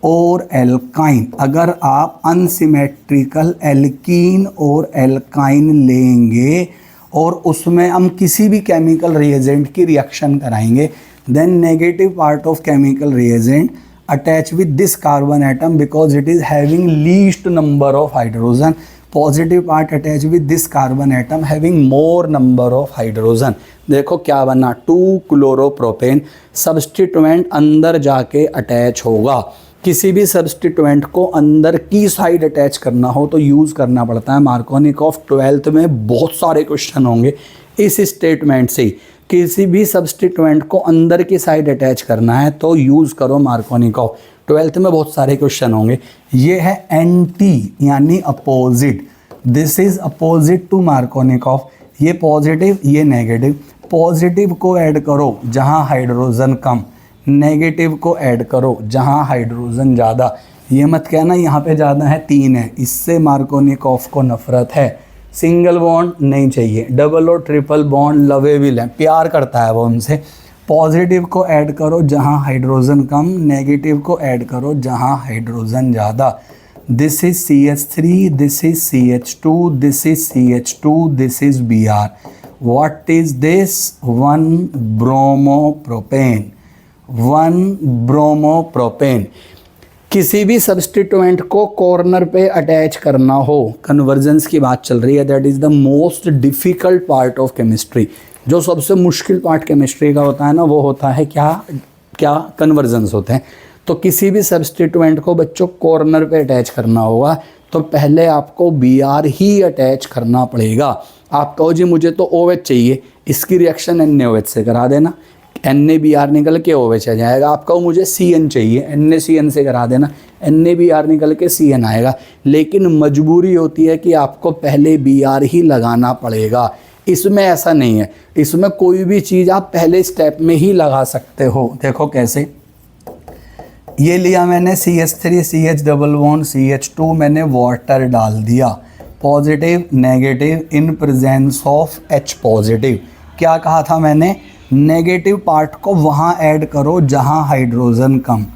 और एल्काइन। अगर आप अनसिमेट्रिकल एल्कीन और एल्काइन लेंगे और उसमें हम किसी भी केमिकल रिएजेंट की रिएक्शन कराएंगे, then negative part of chemical reagent attach with this carbon atom because it is having least number of hydrogen. Positive part attach with this carbon atom having more number of hydrogen. देखो क्या बना, 2-क्लोरोप्रोपेन। Substituent अंदर जाके attach होगा। किसी भी substituent को अंदर की साइड अटैच करना हो तो यूज़ करना पड़ता है मार्कोनिकॉफ। 12th में बहुत सारे क्वेश्चन होंगे इस स्टेटमेंट से। किसी भी सब्स्टिट्यूएंट को अंदर की साइड अटैच करना है तो यूज़ करो मार्कोनिकॉफ। 12th में बहुत सारे क्वेश्चन होंगे। ये है एंटी यानी opposite, this is opposite to Markovnikov. ये पॉजिटिव, ये नेगेटिव। पॉजिटिव को ऐड करो जहाँ हाइड्रोजन कम, नेगेटिव को ऐड करो जहाँ हाइड्रोजन ज़्यादा। ये मत कहना यहाँ पे ज़्यादा है, 3 है, इससे मार्कोनिकॉफ को नफरत है। सिंगल बॉन्ड नहीं चाहिए, डबल और ट्रिपल बॉन्ड लवेबल है, प्यार करता है वो उनसे। पॉजिटिव को ऐड करो जहाँ हाइड्रोजन कम, नेगेटिव को ऐड करो जहाँ हाइड्रोजन ज़्यादा। This is CH3, this is CH2, this is CH2, this is Br। What is this, one bromopropane. One bromopropane. किसी भी सब्स्टिट्यूएंट को कॉर्नर पे अटैच करना हो, कन्वर्जेंस की बात चल रही है, that is the most difficult part of chemistry. जो सबसे मुश्किल पार्ट केमिस्ट्री का होता है ना, वो होता है क्या कन्वर्जेंस होते हैं। तो किसी भी सब्स्टिट्यूएंट को बच्चों कॉर्नर पे अटैच करना होगा तो पहले आपको Br ही अटैच करना पड़ेगा। आप कहो जी मुझे तो OH चाहिए, इसकी रिएक्शन NaOH से करा देना, NaBr निकल के OH आ जाएगा। आप कहो मुझे CN चाहिए, NaCN से करा देना, NaBr निकल के CN आएगा। लेकिन मजबूरी होती है कि आपको पहले Br ही लगाना पड़ेगा। इसमें ऐसा नहीं है, इसमें कोई भी चीज़ आप पहले स्टेप में ही लगा सकते हो। देखो कैसे, ये लिया मैंने CH3 CH double bond CH2, मैंने वाटर डाल दिया, positive negative in presence of H positive. क्या कहा था मैंने, नेगेटिव पार्ट को वहाँ ऐड करो जहाँ हाइड्रोजन कम,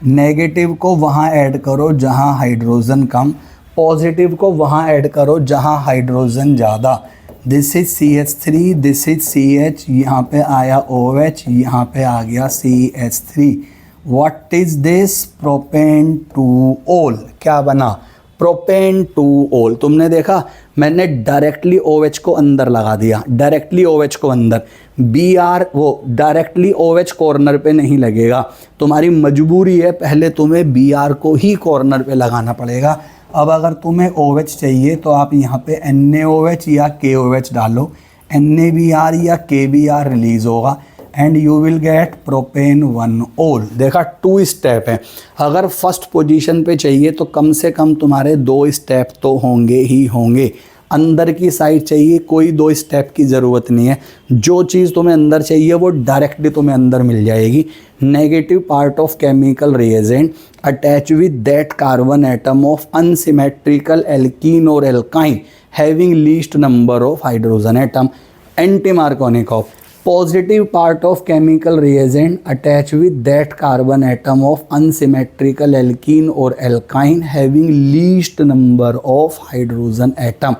नेगेटिव को वहाँ ऐड करो जहाँ हाइड्रोजन कम, पॉजिटिव को वहाँ ऐड करो जहाँ हाइड्रोजन ज़्यादा। This is CH3, this is CH, यहाँ पे आया OH, यहाँ पे आ गया CH3। What is this, propane two ol. क्या बना, प्रोपेन 2-ओल। तुमने देखा मैंने डायरेक्टली OH को अंदर लगा दिया, डायरेक्टली OH को अंदर। Br वो डायरेक्टली OH कॉर्नर पे नहीं लगेगा, तुम्हारी मजबूरी है, पहले तुम्हें Br को ही कॉर्नर पे लगाना पड़ेगा। अब अगर तुम्हें OH चाहिए तो आप यहाँ पे NaOH या KOH डालो, NaBr या KBr रिलीज होगा and you will get propane one ol. देखा 2 स्टेप हैं। अगर फर्स्ट पोजीशन पे चाहिए तो कम से कम तुम्हारे 2 स्टेप तो होंगे ही होंगे। अंदर की साइड चाहिए, कोई दो स्टेप की ज़रूरत नहीं है। जो चीज़ तुम्हें अंदर चाहिए वो डायरेक्टली तुम्हें अंदर मिल जाएगी। Negative part of chemical reagent attach with that carbon atom of unsymmetrical alkene और alkyne having least number of hydrogen atom. Anti Markovnikov, positive part of chemical reagent attach with that carbon atom of unsymmetrical alkene or alkyne having least number of hydrogen atom।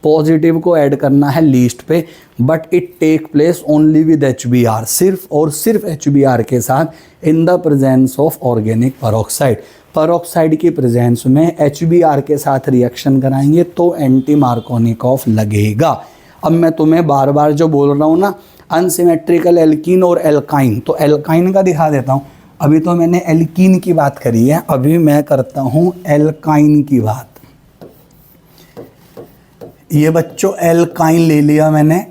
Positive को add करना है least पे, but it take place only with HBr, सिर्फ और सिर्फ HBr के साथ in the presence of organic peroxide. Peroxide की प्रेजेंस में HBr के साथ रिएक्शन कराएंगे तो एंटी मार्कोनिकॉफ लगेगा। अब मैं तुम्हें बार बार जो बोल रहा हूँ ना, अनसिमेट्रिकल एल्कीन और एल्काइन, तो एल्काइन का दिखा देता हूँ। अभी तो मैंने एल्कीन की बात करी है, अभी मैं करता हूँ एल्काइन की बात। ये बच्चों एल्काइन ले लिया मैंने,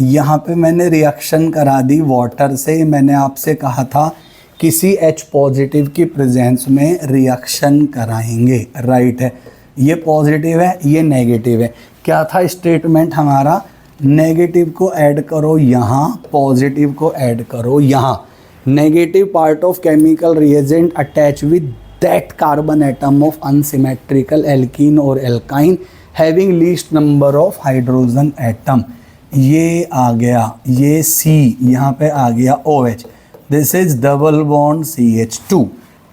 यहाँ पे मैंने रिएक्शन करा दी वाटर से। मैंने आपसे कहा था किसी H पॉजिटिव की प्रेजेंस में रिएक्शन कराएंगे, राइट है। ये पॉजिटिव है, ये नेगेटिव है। क्या था स्टेटमेंट हमारा? नेगेटिव को ऐड करो यहाँ, पॉजिटिव को ऐड करो यहाँ। Negative part of chemical reagent attach with that carbon atom of unsymmetrical alkene और alkyne having least number of hydrogen atom. ये आ गया, ये C यहाँ पे आ गया OH। This is double bond CH2।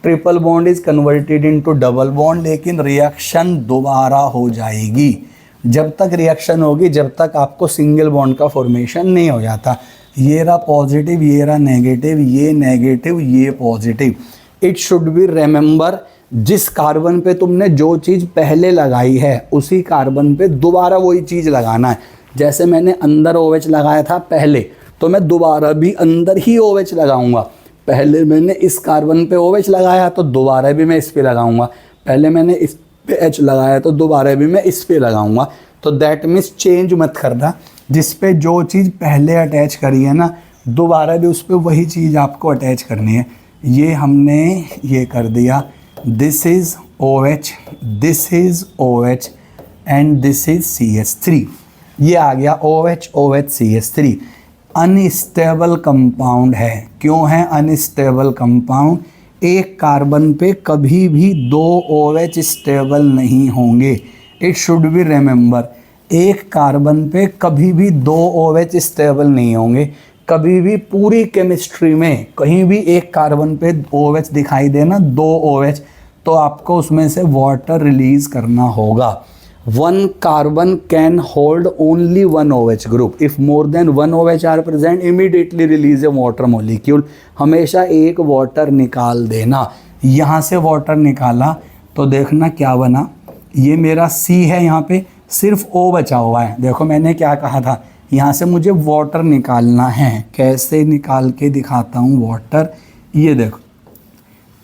Triple bond is converted into double bond, लेकिन रिएक्शन दोबारा हो जाएगी। जब तक रिएक्शन होगी, जब तक आपको सिंगल बॉन्ड का फॉर्मेशन नहीं हो जाता। ये रहा पॉजिटिव, ये रहा नेगेटिव, ये नेगेटिव, ये positive. It should be remember, जिस कार्बन पे तुमने जो चीज़ पहले लगाई है उसी कार्बन पे दोबारा वही चीज़ लगाना है। जैसे मैंने अंदर OH लगाया था पहले, तो मैं दोबारा भी अंदर ही OH लगाऊंगा। पहले मैंने इस कार्बन पे OH लगाया तो दोबारा भी मैं इस पे लगाऊंगा। पहले मैंने इस पे H लगाया तो दोबारा भी मैं इस पे लगाऊंगा। तो दैट मीन्स चेंज मत करना, जिस पे जो चीज़ पहले अटैच करी है ना, दोबारा भी उस पर वही चीज़ आपको अटैच करनी है। ये हमने ये कर दिया, this is OH, this is OH and this is CH3। ये आ गया OH OH CH3। Unstable compound है। क्यों है अनस्टेबल कंपाउंड? एक कार्बन पे कभी भी दो OH स्टेबल नहीं होंगे। इट शुड बी रिमेंबर, एक कार्बन पे कभी भी दो OH स्टेबल नहीं होंगे। कभी भी पूरी केमिस्ट्री में कहीं भी एक कार्बन पे OH दिखाई देना, दो OH, तो आपको उसमें से वाटर रिलीज करना होगा। One carbon can hold only one OH group. If more than one OH are present, immediately release a water molecule. हमेशा एक वाटर निकाल देना। यहाँ से वाटर निकाला तो देखना क्या बना, ये मेरा C है, यहाँ पे सिर्फ O बचा हुआ है। देखो मैंने क्या कहा था, यहाँ से मुझे वाटर निकालना है। कैसे निकाल के दिखाता हूँ वाटर, ये देखो,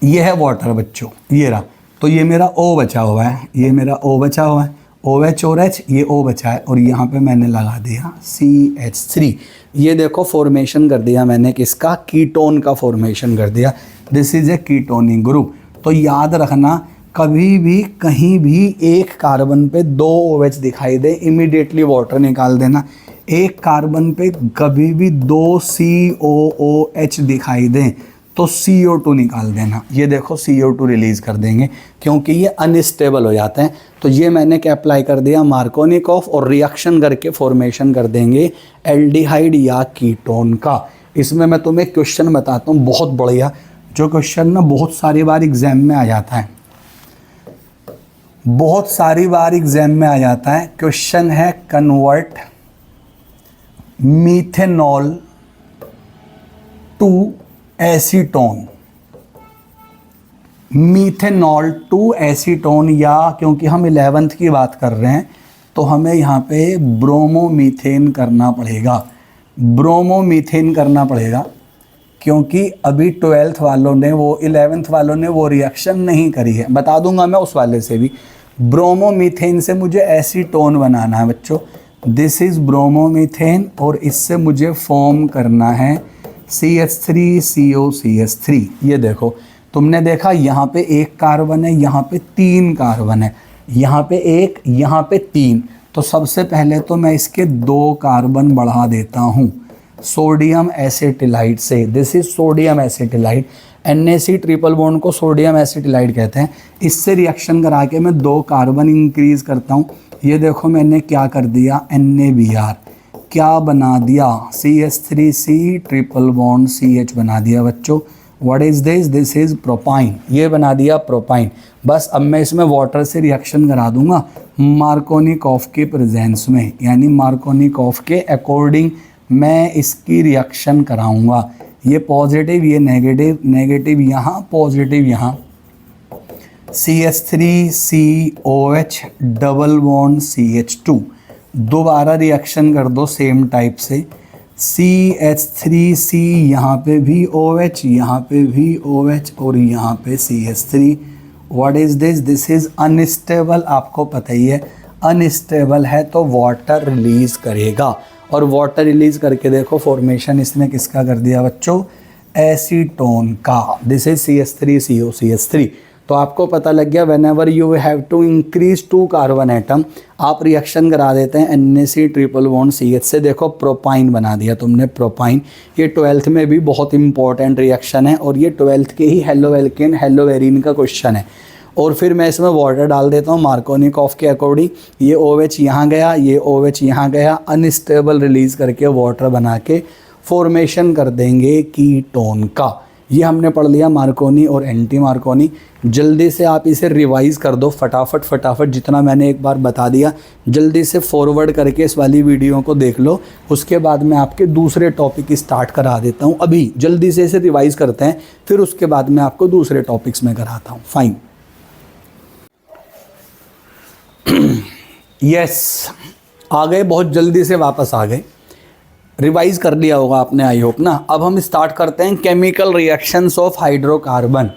ये है वाटर बच्चों, ये रहा। तो ये मेरा O बचा हुआ है, ये मेरा O बचा हुआ है, OH और H, ये O बचा है, और यहाँ पे मैंने लगा दिया CH3। ये देखो फॉर्मेशन कर दिया मैंने किसका, कीटोन का फॉर्मेशन कर दिया। This is a ketonic group. तो याद रखना, कभी भी कहीं भी एक कार्बन पे दो OH दिखाई दे, इमीडिएटली वाटर निकाल देना। एक कार्बन पे कभी भी दो COOH दिखाई दें तो CO2 निकाल देना। ये देखो CO2 रिलीज कर देंगे, क्योंकि ये अनस्टेबल हो जाते हैं। तो ये मैंने क्या अप्लाई कर दिया, मार्कोनिकॉफ, और रिएक्शन करके फॉर्मेशन कर देंगे एल्डिहाइड या कीटोन का। इसमें मैं तुम्हें क्वेश्चन बताता हूँ बहुत बढ़िया, जो क्वेश्चन ना बहुत सारी बार एग्जाम में आ जाता है, बहुत सारी बार एग्जाम में आ जाता है। क्वेश्चन है, convert methanol to acetone. Methanol to acetone, या क्योंकि हम 11th की बात कर रहे हैं तो हमें यहाँ पे ब्रोमोमीथेन करना पड़ेगा। ब्रोमोमीथेन करना पड़ेगा क्योंकि अभी 12th वालों ने, वो 11th वालों ने वो रिएक्शन नहीं करी है। बता दूंगा मैं उस वाले से भी। ब्रोमोमीथेन से मुझे एसीटोन बनाना है बच्चों। दिस इज़ ब्रोमोमीथेन, और इससे मुझे फॉर्म करना है CH3COCH3। ये देखो, तुमने देखा यहाँ पे एक कार्बन है, यहाँ पे तीन कार्बन है, यहाँ पे एक, यहाँ पे तीन। तो सबसे पहले तो मैं इसके 2 कार्बन बढ़ा देता हूँ सोडियम एसिटिलाइड से। This is sodium acetylide. NaC triple bond को सोडियम एसिटिलाइड कहते हैं। इससे रिएक्शन करा के मैं 2 कार्बन इंक्रीज करता हूँ। ये देखो मैंने क्या कर दिया, NaBr क्या बना दिया, CH3C ट्रिपल बॉन्ड CH बना दिया बच्चों। What is this, this is propyne, ये बना दिया प्रोपाइन। बस अब मैं इसमें वाटर से रिएक्शन करा दूंगा मार्कोनिकॉफ के प्रेजेंस में, यानी मार्कोनिकॉफ के अकॉर्डिंग मैं इसकी रिएक्शन कराऊंगा। ये पॉजिटिव, ये नेगेटिव, नेगेटिव यहाँ, पॉजिटिव यहाँ, CH3COH डबल बॉन्ड CH2, दोबारा रिएक्शन कर दो सेम टाइप से, CH3C यहाँ पे भी OH, यहाँ पे भी OH और यहाँ पे CH3। What is this, this is unstable. आपको पता ही है अनस्टेबल है तो वाटर रिलीज़ करेगा, और वाटर रिलीज़ करके देखो फॉर्मेशन इसने किसका कर दिया बच्चों, एसीटोन का। This is CH3CO CH3। तो आपको पता लग गया whenever you have to increase 2 carbon atom, आप रिएक्शन करा देते हैं NaC ट्रिपल बॉन्ड CH से। देखो प्रोपाइन बना दिया तुमने, प्रोपाइन। ये 12th में भी बहुत इंपॉर्टेंट रिएक्शन है, और ये 12th के ही हेलो एल्केन हेलो एरीन का क्वेश्चन है। और फिर मैं इसमें वाटर डाल देता हूँ मार्कोनिकॉफ के अकॉर्डिंग। ये OH यहाँ गया, ये OH यहाँ गया, अनस्टेबल रिलीज़ करके वाटर बना के फॉर्मेशन कर देंगे कीटोन का। ये हमने पढ़ लिया मार्कोनी और एंटी मार्कोनी। जल्दी से आप इसे रिवाइज़ कर दो फटाफट फटाफट, जितना मैंने एक बार बता दिया जल्दी से फॉरवर्ड करके इस वाली वीडियो को देख लो। उसके बाद मैं आपके दूसरे टॉपिक स्टार्ट करा देता हूँ। अभी जल्दी से इसे रिवाइज़ करते हैं, फिर उसके बाद मैं आपको दूसरे टॉपिक्स में कराता हूँ। फाइन, यस आ गए, बहुत जल्दी से वापस आ गए। रिवाइज कर लिया होगा आपने आई होप ना। अब हम स्टार्ट करते हैं केमिकल रिएक्शंस ऑफ हाइड्रोकार्बन।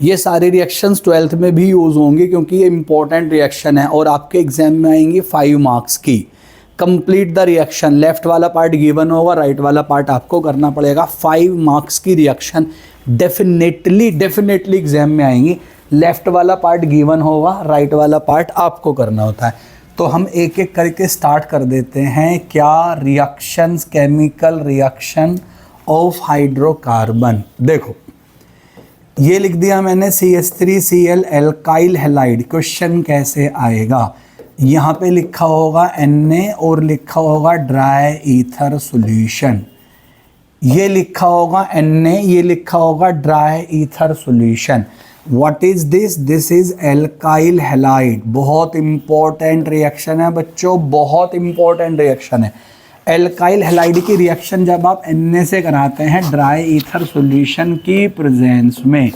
ये सारे रिएक्शंस 12th में भी यूज़ होंगे क्योंकि ये इंपॉर्टेंट रिएक्शन है, और आपके एग्जाम में आएंगी 5 मार्क्स की। कंप्लीट द रिएक्शन, लेफ्ट वाला पार्ट गिवन होगा, राइट वाला पार्ट आपको करना पड़ेगा। 5 मार्क्स की रिएक्शन डेफिनेटली एग्जाम में आएंगी। लेफ्ट वाला पार्ट गिवन होगा, राइट वाला पार्ट आपको करना होता है। तो हम एक एक करके स्टार्ट कर देते हैं। क्या reactions, chemical reaction of hydrocarbon. देखो ये लिख दिया मैंने CH3Cl एल्काइल हैलाइड। क्वेश्चन कैसे आएगा, यहाँ पे लिखा होगा Na और लिखा होगा ड्राई ईथर सॉल्यूशन। ये लिखा होगा Na, ये लिखा होगा dry ether solution. What is this, this is alkyl halide. बहुत इंपॉर्टेंट रिएक्शन है बच्चों, बहुत इंपॉर्टेंट रिएक्शन है। एल्काइल हैलाइड की रिएक्शन जब आप Na से कराते हैं ड्राई ईथर सॉल्यूशन की प्रेजेंस में,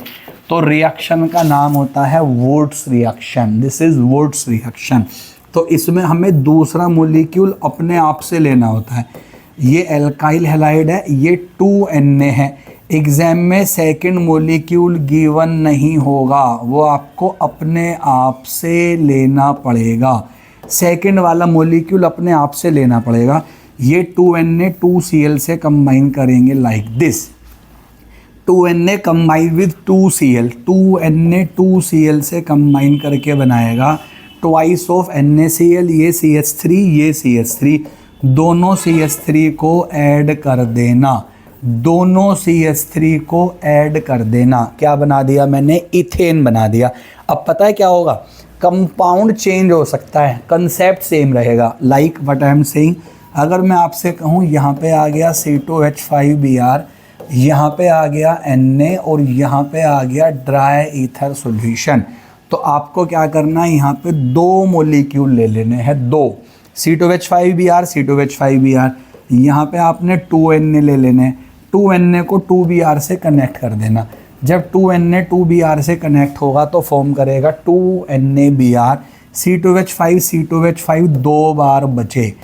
तो रिएक्शन का नाम होता है Wurtz reaction. This is Wurtz reaction. तो इसमें हमें दूसरा मॉलिक्यूल अपने आप से लेना होता है। ये एल्काइल हैलाइड है, ये 2Na है। एग्जाम में सेकंड मॉलिक्यूल गिवन नहीं होगा, वो आपको अपने आप से लेना पड़ेगा। सेकंड वाला मॉलिक्यूल अपने आप से लेना पड़ेगा। ये 2Na 2Cl से कंबाइन करेंगे like this. 2Na combine with 2Cl, 2Na 2Cl से कंबाइन करके बनाएगा ट्वाइस ऑफ NaCl। ये CH3, ये CH3, दोनों CH3 को ऐड कर देना, दोनों CH3 को ऐड कर देना। क्या बना दिया मैंने, इथेन बना दिया। अब पता है क्या होगा, कंपाउंड चेंज हो सकता है, कंसेप्ट सेम रहेगा। Like what I am saying, अगर मैं आपसे कहूँ यहाँ पे आ गया C2H5Br, यहाँ पे आ गया Na और यहाँ पे आ गया ड्राई ईथर सॉल्यूशन, तो आपको क्या करना है, यहाँ पे 2 मॉलिक्यूल ले लेने हैं, 2 C2H5Br, C2H5Br। यहाँ पे आपने 2Na ले लेने, 2Na को 2Br से कनेक्ट कर देना। जब 2Na 2Br से कनेक्ट होगा तो फॉर्म करेगा 2NaBr। C2H5 C2H5 2 बार बचे,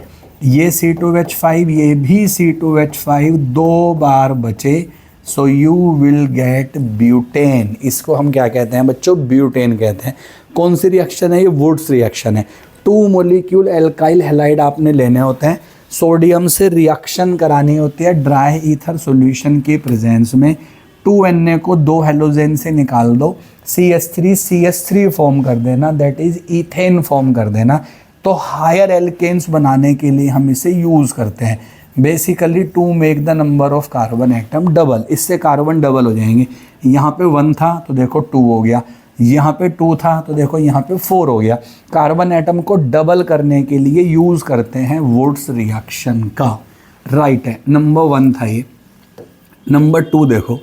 ये C2H5 ये भी C2H5 2 बार बचे। So you will gate butane. इसको हम क्या कहते हैं बच्चों, ब्यूटेन कहते हैं। कौन सी रिएक्शन है ये, वुड्स रिएक्शन है। 2 मॉलिक्यूल एल्काइल हैलाइड आपने लेने होते हैं, सोडियम से रिएक्शन करानी होती है ड्राई ईथर सॉल्यूशन के प्रेजेंस में। 2Na को 2 हेलोजेन से निकाल दो, CH3 CH3 फॉर्म कर देना, दैट इज इथेन फॉर्म कर देना। तो हायर एल्केन्स बनाने के लिए हम इसे यूज़ करते हैं basically to make the number of carbon atom double. इससे कार्बन डबल हो जाएंगे। यहाँ पे 1 था तो देखो 2 हो गया, यहाँ पे 2 था तो देखो यहाँ पे 4 हो गया। कार्बन एटम को डबल करने के लिए यूज़ करते हैं वुड्स रिएक्शन का। राइट है, नंबर 1 था ये। नंबर 2 देखो,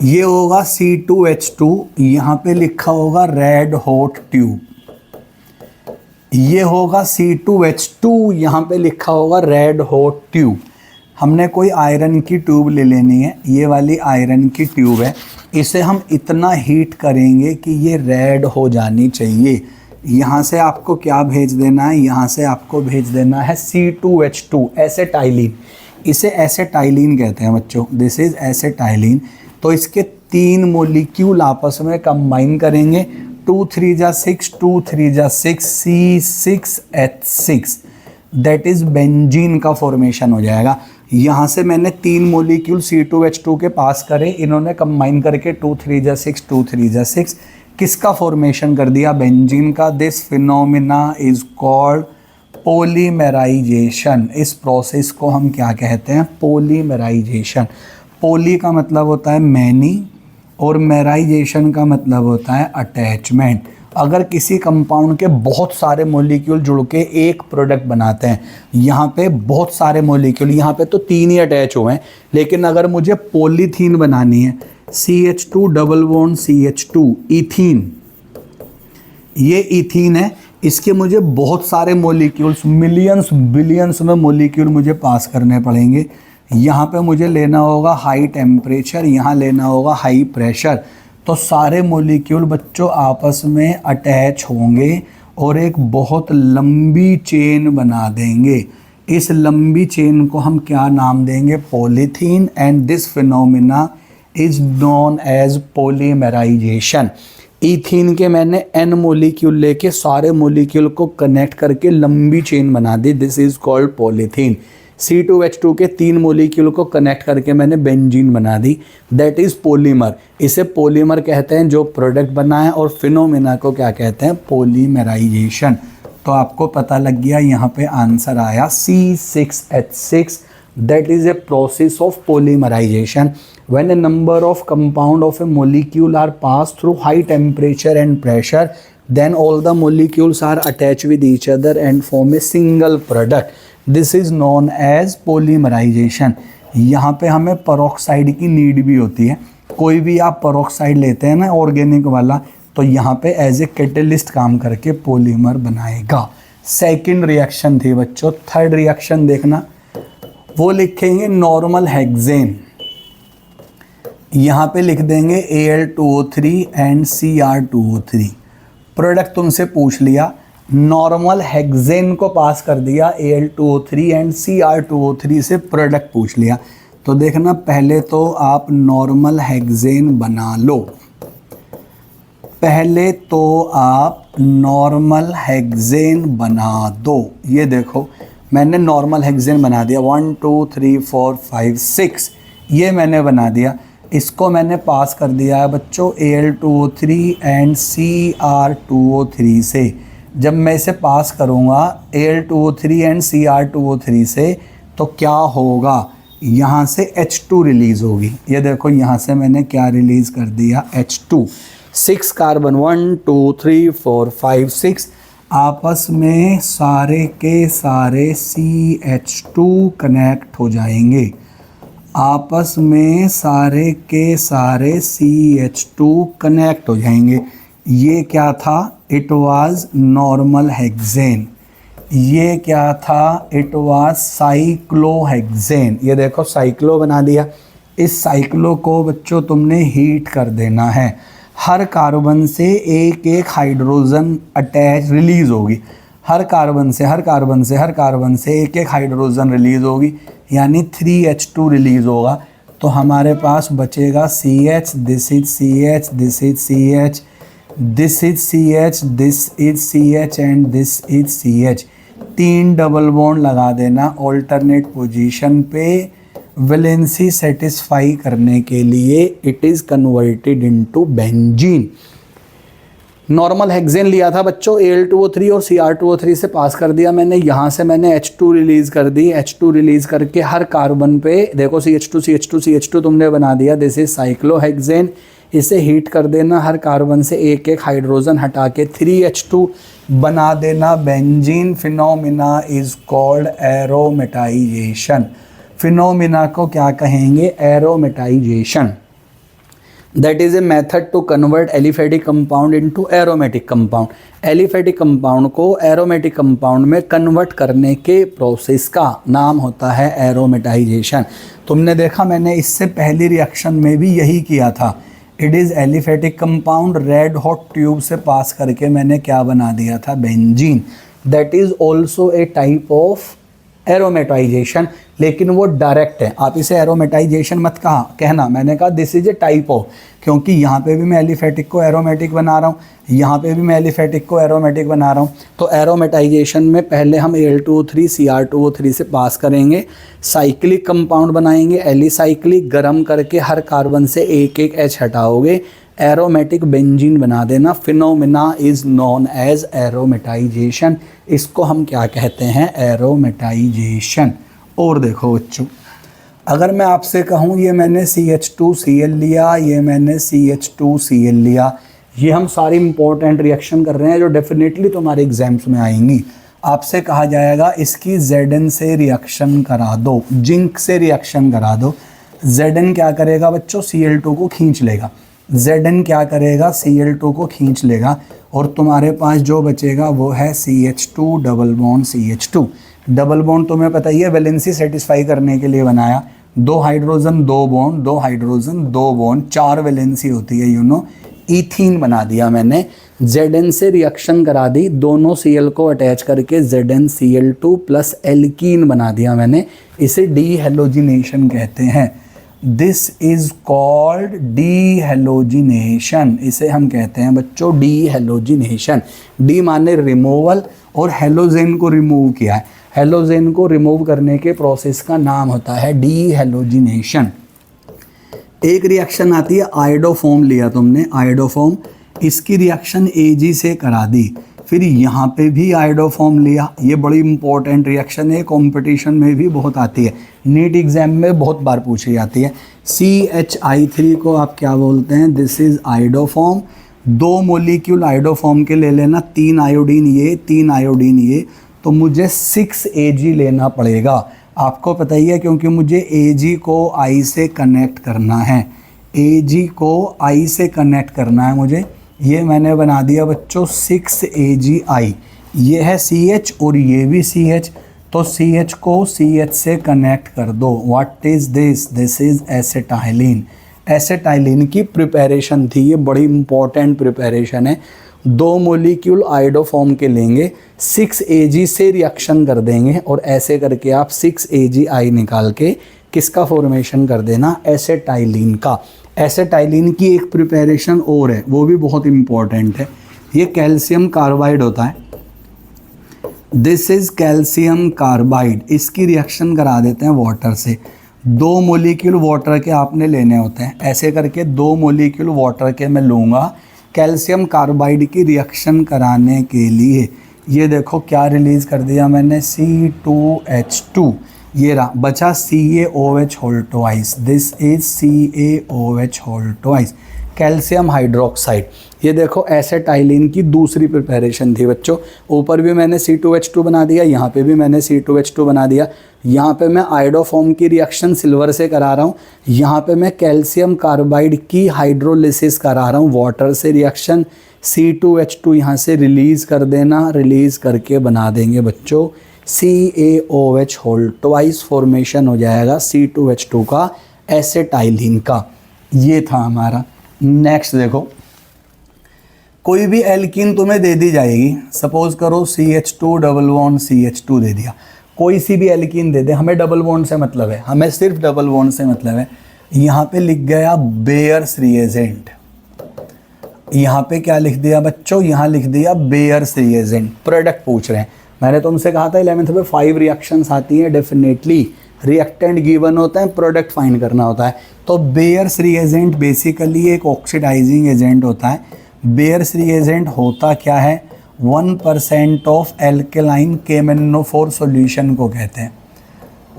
ये होगा C2H2, यहाँ पे लिखा होगा रेड हॉट ट्यूब। ये होगा C2H2, यहाँ पे लिखा होगा रेड हॉट ट्यूब। हमने कोई आयरन की ट्यूब ले लेनी है, ये वाली आयरन की ट्यूब है, इसे हम इतना हीट करेंगे कि ये रेड हो जानी चाहिए। यहाँ से आपको क्या भेज देना है, यहाँ से आपको भेज देना है C2H2 एसेटाइलिन। इसे एसेटाइलिन कहते हैं बच्चों, दिस इज एसेटाइलिन। तो इसके 3 मोलिक्यूल आपस में कंबाइन करेंगे, 2 3 जा 6, 2 3 जा 6, C6H6, दैट इज बेंजीन का फॉर्मेशन हो जाएगा। यहाँ से मैंने 3 मोलिक्यूल C2H2 के पास करे, इन्होंने कंबाइन करके 2 3 जा 6, 2 3 जा 6 किसका फॉर्मेशन कर दिया, बेंजीन का। This phenomena is called polymerization. इस प्रोसेस को हम क्या कहते हैं, पॉलीमेराइजेशन। पॉली का मतलब होता है मैनी और मेराइजेशन का मतलब होता है अटैचमेंट। अगर किसी कंपाउंड के बहुत सारे मॉलिक्यूल जुड़ के एक प्रोडक्ट बनाते हैं, यहाँ पे बहुत सारे मॉलिक्यूल, यहाँ पे तो 3 ही अटैच हुए हैं, लेकिन अगर मुझे पॉलीथीन बनानी है, CH2 double bond CH2 ethene, ये इथीन है, इसके मुझे बहुत सारे मॉलिक्यूल्स, मिलियंस बिलियंस में मॉलिक्यूल मुझे पास करने पड़ेंगे। यहाँ पे मुझे लेना होगा हाई टेम्परेचर, यहाँ लेना होगा हाई प्रेशर। तो सारे मॉलिक्यूल बच्चों आपस में अटैच होंगे और एक बहुत लंबी चेन बना देंगे। इस लंबी चेन को हम क्या नाम देंगे, polythene. And this phenomena is known as polymerization. Ethene के मैंने n मोलिक्यूल लेके सारे मोलिक्यूल को कनेक्ट करके लंबी चेन बना दी, this is called polythene. C2H2 के 3 मोलिक्यूल को कनेक्ट करके मैंने बेंजीन बना दी, दैट इज पॉलीमर। इसे पॉलीमर कहते हैं जो प्रोडक्ट बना है, और फिनोमिना को क्या कहते हैं, पॉलीमेराइजेशन। तो आपको पता लग गया, यहाँ पे आंसर आया C6H6, that is a process of polymerization. When a number of compound of a molecule are passed through high temperature and pressure, then all the molecules are attached with each other and form a single product. This is known as polymerization. यहाँ पे हमें peroxide की need भी होती है। कोई भी आप peroxide लेते हैं ना ऑर्गेनिक वाला, तो यहाँ पे एज ए कैटलिस्ट काम करके पॉलीमर बनाएगा। सेकेंड रिएक्शन थी बच्चों। थर्ड रिएक्शन देखना, वो लिखेंगे नॉर्मल हेक्सेन। यहाँ पे लिख देंगे Al2O3 एंड Cr2O3। प्रोडक्ट तुमसे पूछ लिया, नॉर्मल हेक्सेन को पास कर दिया, Al2O3 एंड Cr2O3 से प्रोडक्ट पूछ लिया। तो देखना, पहले तो आप नॉर्मल हेक्सेन बना लो। पहले तो आप नॉर्मल हेक्सेन बना दो। ये देखो, मैंने नॉर्मल हेक्सेन बना दिया, 1 2 3 4 5 6, ये मैंने बना दिया। इसको मैंने पास कर दिया है बच्चों Al2O3 एंड Cr2O3 से। जब मैं इसे पास करूँगा Al2O3 एंड Cr2O3 से, तो क्या होगा, यहाँ से H2 रिलीज़ होगी। ये देखो, यहाँ से मैंने क्या रिलीज़ कर दिया, H2। 6 कार्बन, 1 2 3 4 5 6, आपस में सारे के सारे CH2 कनेक्ट हो जाएंगे। आपस में सारे के सारे CH2 कनेक्ट हो जाएंगे। ये क्या था, इट वाज नॉर्मल हेक्सेन। ये क्या था, इट वाज साइक्लोहेक्सेन। ये देखो, साइक्लो बना दिया। इस साइक्लो को बच्चों तुमने हीट कर देना है। हर कार्बन से एक एक हाइड्रोजन अटैच रिलीज़ होगी। हर कार्बन से एक एक हाइड्रोजन रिलीज़ होगी, यानी 3H2 रिलीज़ होगा। तो हमारे पास बचेगा CH, this is CH, this is CH, this is CH, this is CH and this is CH। 3 double bond लगा देना ऑल्टरनेट पोजीशन पे। वैलेंसी सेटिस्फाई करने के लिए it is converted into benzene. Normal hexane लिया था बच्चों, Al2O3 और Cr2O3 से पास कर दिया मैंने, यहाँ से मैंने H2 रिलीज़ कर दी, H2 रिलीज़ करके हर कार्बन पे देखो CH2 तुमने बना दिया, दिस इज साइक्लोहेक्सेन। इसे हीट कर देना, हर कार्बन से एक एक हाइड्रोजन हटा के 3H2 बना देना benzene. Phenomena is called aromatisation. Phenomena को क्या कहेंगे? Aromatisation. That is a method to convert aliphatic compound into aromatic compound. Aliphatic compound को aromatic compound में convert करने के प्रोसेस का नाम होता है एरोमेटाइजेशन। तुमने देखा मैंने इससे पहली रिएक्शन में भी यही किया था। It is aliphatic compound, red hot tube से पास करके मैंने क्या बना दिया था? Benzene. That is also a type of aromatisation, लेकिन वो डायरेक्ट है। आप इसे एरोमेटाइजेशन मत कहना, मैंने कहा this is a type of, क्योंकि यहाँ पे भी मैं एलिफेटिक को एरोमेटिक बना रहा हूँ, यहाँ पे भी मैं एलिफेटिक को एरोमेटिक बना रहा हूँ। तो एरोमेटाइजेशन में पहले हम Al2O3 Cr2O3 से पास करेंगे, साइक्लिक कंपाउंड बनाएंगे, एलिसाइक्लिक, गर्म करके हर कार्बन से एक एक H हटाओगे, एरोमेटिक बेंजीन बना देना। Phenomena is known as aromatization. इसको हम क्या कहते हैं? एरोमेटाइजेशन। और देखो बच्चों, अगर मैं आपसे कहूँ ये मैंने CH2Cl लिया, ये मैंने CH2Cl लिया, ये हम सारी इंपॉर्टेंट रिएक्शन कर रहे हैं जो डेफिनेटली तुम्हारे एग्जाम्स में आएंगी। आपसे कहा जाएगा इसकी Zn से रिएक्शन करा दो, जिंक से रिएक्शन करा दो। Zn क्या करेगा बच्चों? Cl2 को खींच लेगा। Zn क्या करेगा? Cl2 को खींच लेगा, और तुम्हारे पास जो बचेगा वो है CH2 double bond CH2। Double bond तुम्हें पता ही है, वैलेंसी सेटिस्फाई करने के लिए बनाया। 2 hydrogen 2 bond, 2 hydrogen 2 bond, 4 valency होती है, ईथीन बना दिया मैंने। Zn से रिएक्शन करा दी, दोनों Cl को अटैच करके ZnCl2 प्लस एल्कीन बना दिया मैंने। इसे डीहेलोजिनेशन कहते हैं। This is called dehalogenation. इसे हम कहते हैं बच्चों डीहेलोजिनेशन। डी माने रिमूवल, और हेलोजेन को रिमूव किया है। हेलोजेन को रिमूव करने के प्रोसेस का नाम होता है डीहेलोजिनेशन। एक रिएक्शन आती है आयोडोफॉर्म, लिया तुमने आयोडोफॉर्म, इसकी रिएक्शन Ag से करा दी, फिर यहाँ पे भी आयोडोफॉर्म लिया। ये बड़ी इंपॉर्टेंट रिएक्शन है, कंपटीशन में भी बहुत आती है, नीट एग्जाम में बहुत बार पूछी जाती है। CH3 को आप क्या बोलते हैं? This is iodoform. 2 molecule iodoform के ले लेना, 3 आयोडीन ये, 3 आयोडीन ये, तो मुझे 6 Ag लेना पड़ेगा। आपको पता ही है, क्योंकि मुझे Ag को I से कनेक्ट करना है, Ag को I से कनेक्ट करना है मुझे। ये मैंने बना दिया बच्चों 6 AgI। ये है CH और ये भी CH, तो CH को CH से कनेक्ट कर दो। What is this? This is acetylene. Acetylene की प्रिपरेशन थी, ये बड़ी इंपॉर्टेंट प्रिपरेशन है। 2 मोलिक्यूल आयोडोफॉर्म के लेंगे, 6 Ag से रिएक्शन कर देंगे, और ऐसे करके आप 6 AgI निकाल के किसका फॉर्मेशन कर देना? एसिटाइलिन का। एसिटाइलिन की एक प्रिपरेशन और है, वो भी बहुत इंपॉर्टेंट है। ये कैल्शियम कार्बाइड होता है, दिस इज कैल्शियम कार्बाइड। इसकी रिएक्शन करा देते हैं वाटर से। 2 मोलिक्यूल वाटर के आपने लेने होते हैं, ऐसे करके 2 मोलिक्यूल वाटर के मैं लूँगा कैल्शियम कार्बाइड की रिएक्शन कराने के लिए। ये देखो क्या रिलीज़ कर दिया मैंने? C2H2। ये रहा, बचा CaOH whole twice. This is CaOH whole twice, calcium hydroxide. ये देखो एसिटाइलिन की दूसरी प्रिपरेशन थी बच्चों। ऊपर भी मैंने C2H2 बना दिया, यहाँ पे भी मैंने C2H2 बना दिया। यहाँ पे मैं आयोडोफॉर्म की रिएक्शन सिल्वर से करा रहा हूँ, यहाँ पे मैं कैल्शियम कार्बाइड की हाइड्रोलिसिस करा रहा हूँ वाटर से रिएक्शन। C2H2 यहाँ से रिलीज़ कर देना, रिलीज़ करके बना देंगे बच्चों CaOH होल ट्वाइस, फॉर्मेशन हो जाएगा C2H2 का, एसिटाइलिन का। ये था हमारा। नेक्स्ट देखो, कोई भी एल्कीन तुम्हें दे दी जाएगी, सपोज करो CH2 डबल बॉन्ड CH2 दे दिया, कोई सी भी एल्कीन दे दे, हमें डबल बॉन्ड से मतलब है, हमें सिर्फ डबल बॉन्ड से मतलब है। यहाँ पे लिख गया बेयर्स रिएजेंट, यहाँ पे क्या लिख दिया बच्चों? यहाँ लिख दिया बेयर्स रिएजेंट। प्रोडक्ट पूछ रहे हैं, मैंने तुमसे कहा था 11th में 5 रिएक्शंस आती हैं, डेफिनेटली रिएक्टेंट गिवन होता है, प्रोडक्ट फाइंड करना होता है। तो बेयर्स रिएजेंट बेसिकली एक ऑक्सीडाइजिंग एजेंट होता है। बेयर्स रिएजेंट होता क्या है, 1% ऑफ एल्केलाइन KMnO4 सॉल्यूशन को कहते हैं।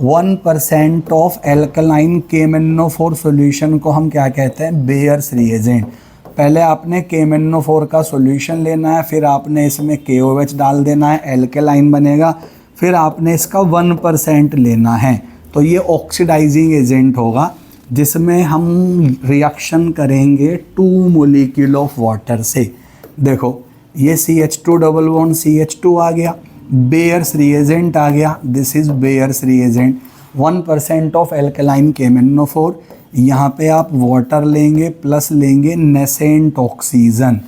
1% ऑफ एल्कलाइन KMnO4 सॉल्यूशन को हम क्या कहते हैं, बेयर्स रिएजेंट। पहले आपने KMnO4 का सॉल्यूशन लेना है, फिर आपने इसमें KOH डाल देना है, एल्केलाइन बनेगा, फिर आपने इसका 1% लेना है। तो ये ऑक्सीडाइजिंग एजेंट होगा जिसमें हम रिएक्शन करेंगे 2 मोलिक्यूल ऑफ वाटर से। देखो ये CH2 डबल बॉन्ड CH2 आ गया, बेयर्स रिएजेंट आ गया, this is bears reagent. 1% of alkaline KMnO4, यहाँ पे आप वाटर लेंगे प्लस लेंगे नेसेंट ऑक्सीजन,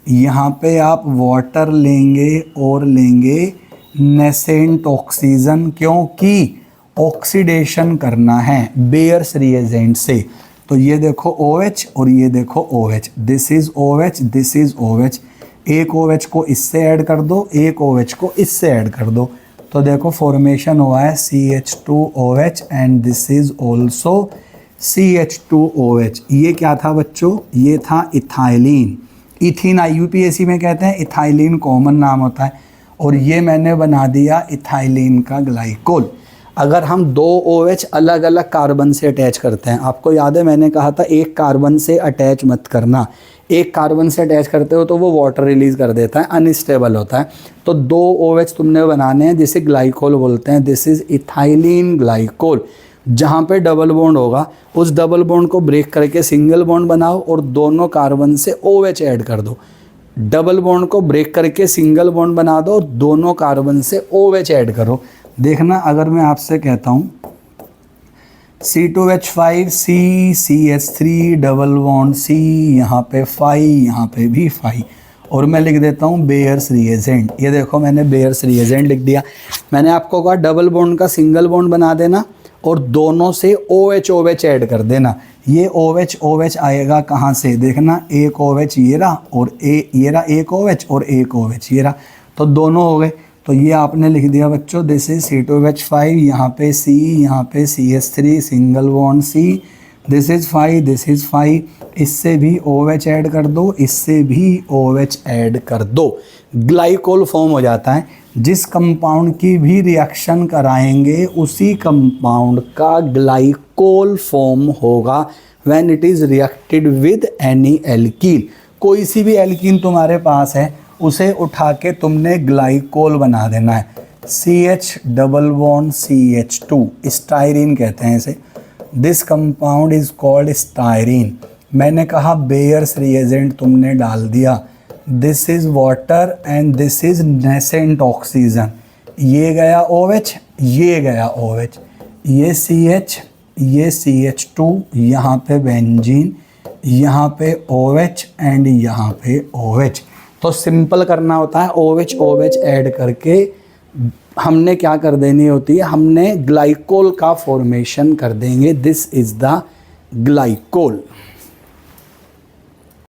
यहाँ पे आप वाटर लेंगे और लेंगे नेसेंट ऑक्सीजन, क्योंकि ऑक्सीडेशन करना है बेयर्स रिएजेंट से। तो ये देखो OH और ये देखो OH, this is OH, this is OH। एक OH को इससे ऐड कर दो, एक OH को इससे ऐड कर दो, तो देखो फॉर्मेशन हुआ है CH2OH and this is also CH2OH। ये क्या था बच्चों, ये था इथाइलिन। इथीन IUPAC में कहते हैं, इथाइलिन कॉमन नाम होता है, और ये मैंने बना दिया इथाइलिन का ग्लाइकोल। अगर हम 2 OH अलग अलग कार्बन से अटैच करते हैं, आपको याद है मैंने कहा था एक कार्बन से अटैच मत करना, एक कार्बन से अटैच करते हो तो वो वाटर रिलीज कर देता है, अनस्टेबल होता है। तो 2 OH तुमने बनाने हैं जिसे ग्लाइकोल बोलते हैं, दिस इज इथाइलिन ग्लाइकोल। जहाँ पे डबल बॉन्ड होगा उस डबल बॉन्ड को ब्रेक करके सिंगल बॉन्ड बनाओ और दोनों कार्बन से OH ऐड कर दो। डबल बॉन्ड को ब्रेक करके सिंगल बॉन्ड बना दो और दोनों कार्बन से OH ऐड करो। देखना अगर मैं आपसे कहता हूँ C2H5 CH3 double bond C, यहाँ पे 5, यहाँ पे भी 5, और मैं लिख देता हूँ बेयर्स रिएजेंट। ये देखो मैंने बेयर्स रिएजेंट लिख दिया। मैंने आपको कहा डबल बॉन्ड का सिंगल बॉन्ड बना देना और दोनों से OH ऐड कर देना। ये OH आएगा कहाँ से, देखना एक OH ये रहा और ये रहा एक OH और एक OH ये रहा, तो दोनों हो गए। तो ये आपने लिख दिया बच्चों, दिस इज C2H5, यहाँ पे C, यहाँ पे CH3 single bond C, this is 5, this is 5, इससे भी OH ऐड कर दो, इससे भी OH ऐड कर दो, ग्लाइकोल फॉर्म हो जाता है। जिस कंपाउंड की भी रिएक्शन कराएंगे उसी कंपाउंड का ग्लाइकोल फॉर्म होगा when it is reacted with any alkene. कोई सी भी एल्कीन तुम्हारे पास है उसे उठा के तुमने ग्लाइकोल बना देना है। CH double bond CH2, styrene कहते हैं इसे। This compound is called styrene. मैंने कहा बेयर्स रिएजेंट तुमने डाल दिया, this is water and this is nascent oxygen. ये गया OH, ये गया OH, ये CH, ये CH2, यहाँ पे बेंजीन, यहाँ पे OH एंड यहाँ पे OH। तो सिंपल करना होता है, OH ऐड करके हमने क्या कर देनी होती है, हमने ग्लाइकोल का फॉर्मेशन कर देंगे, दिस इज द ग्लाइकोल।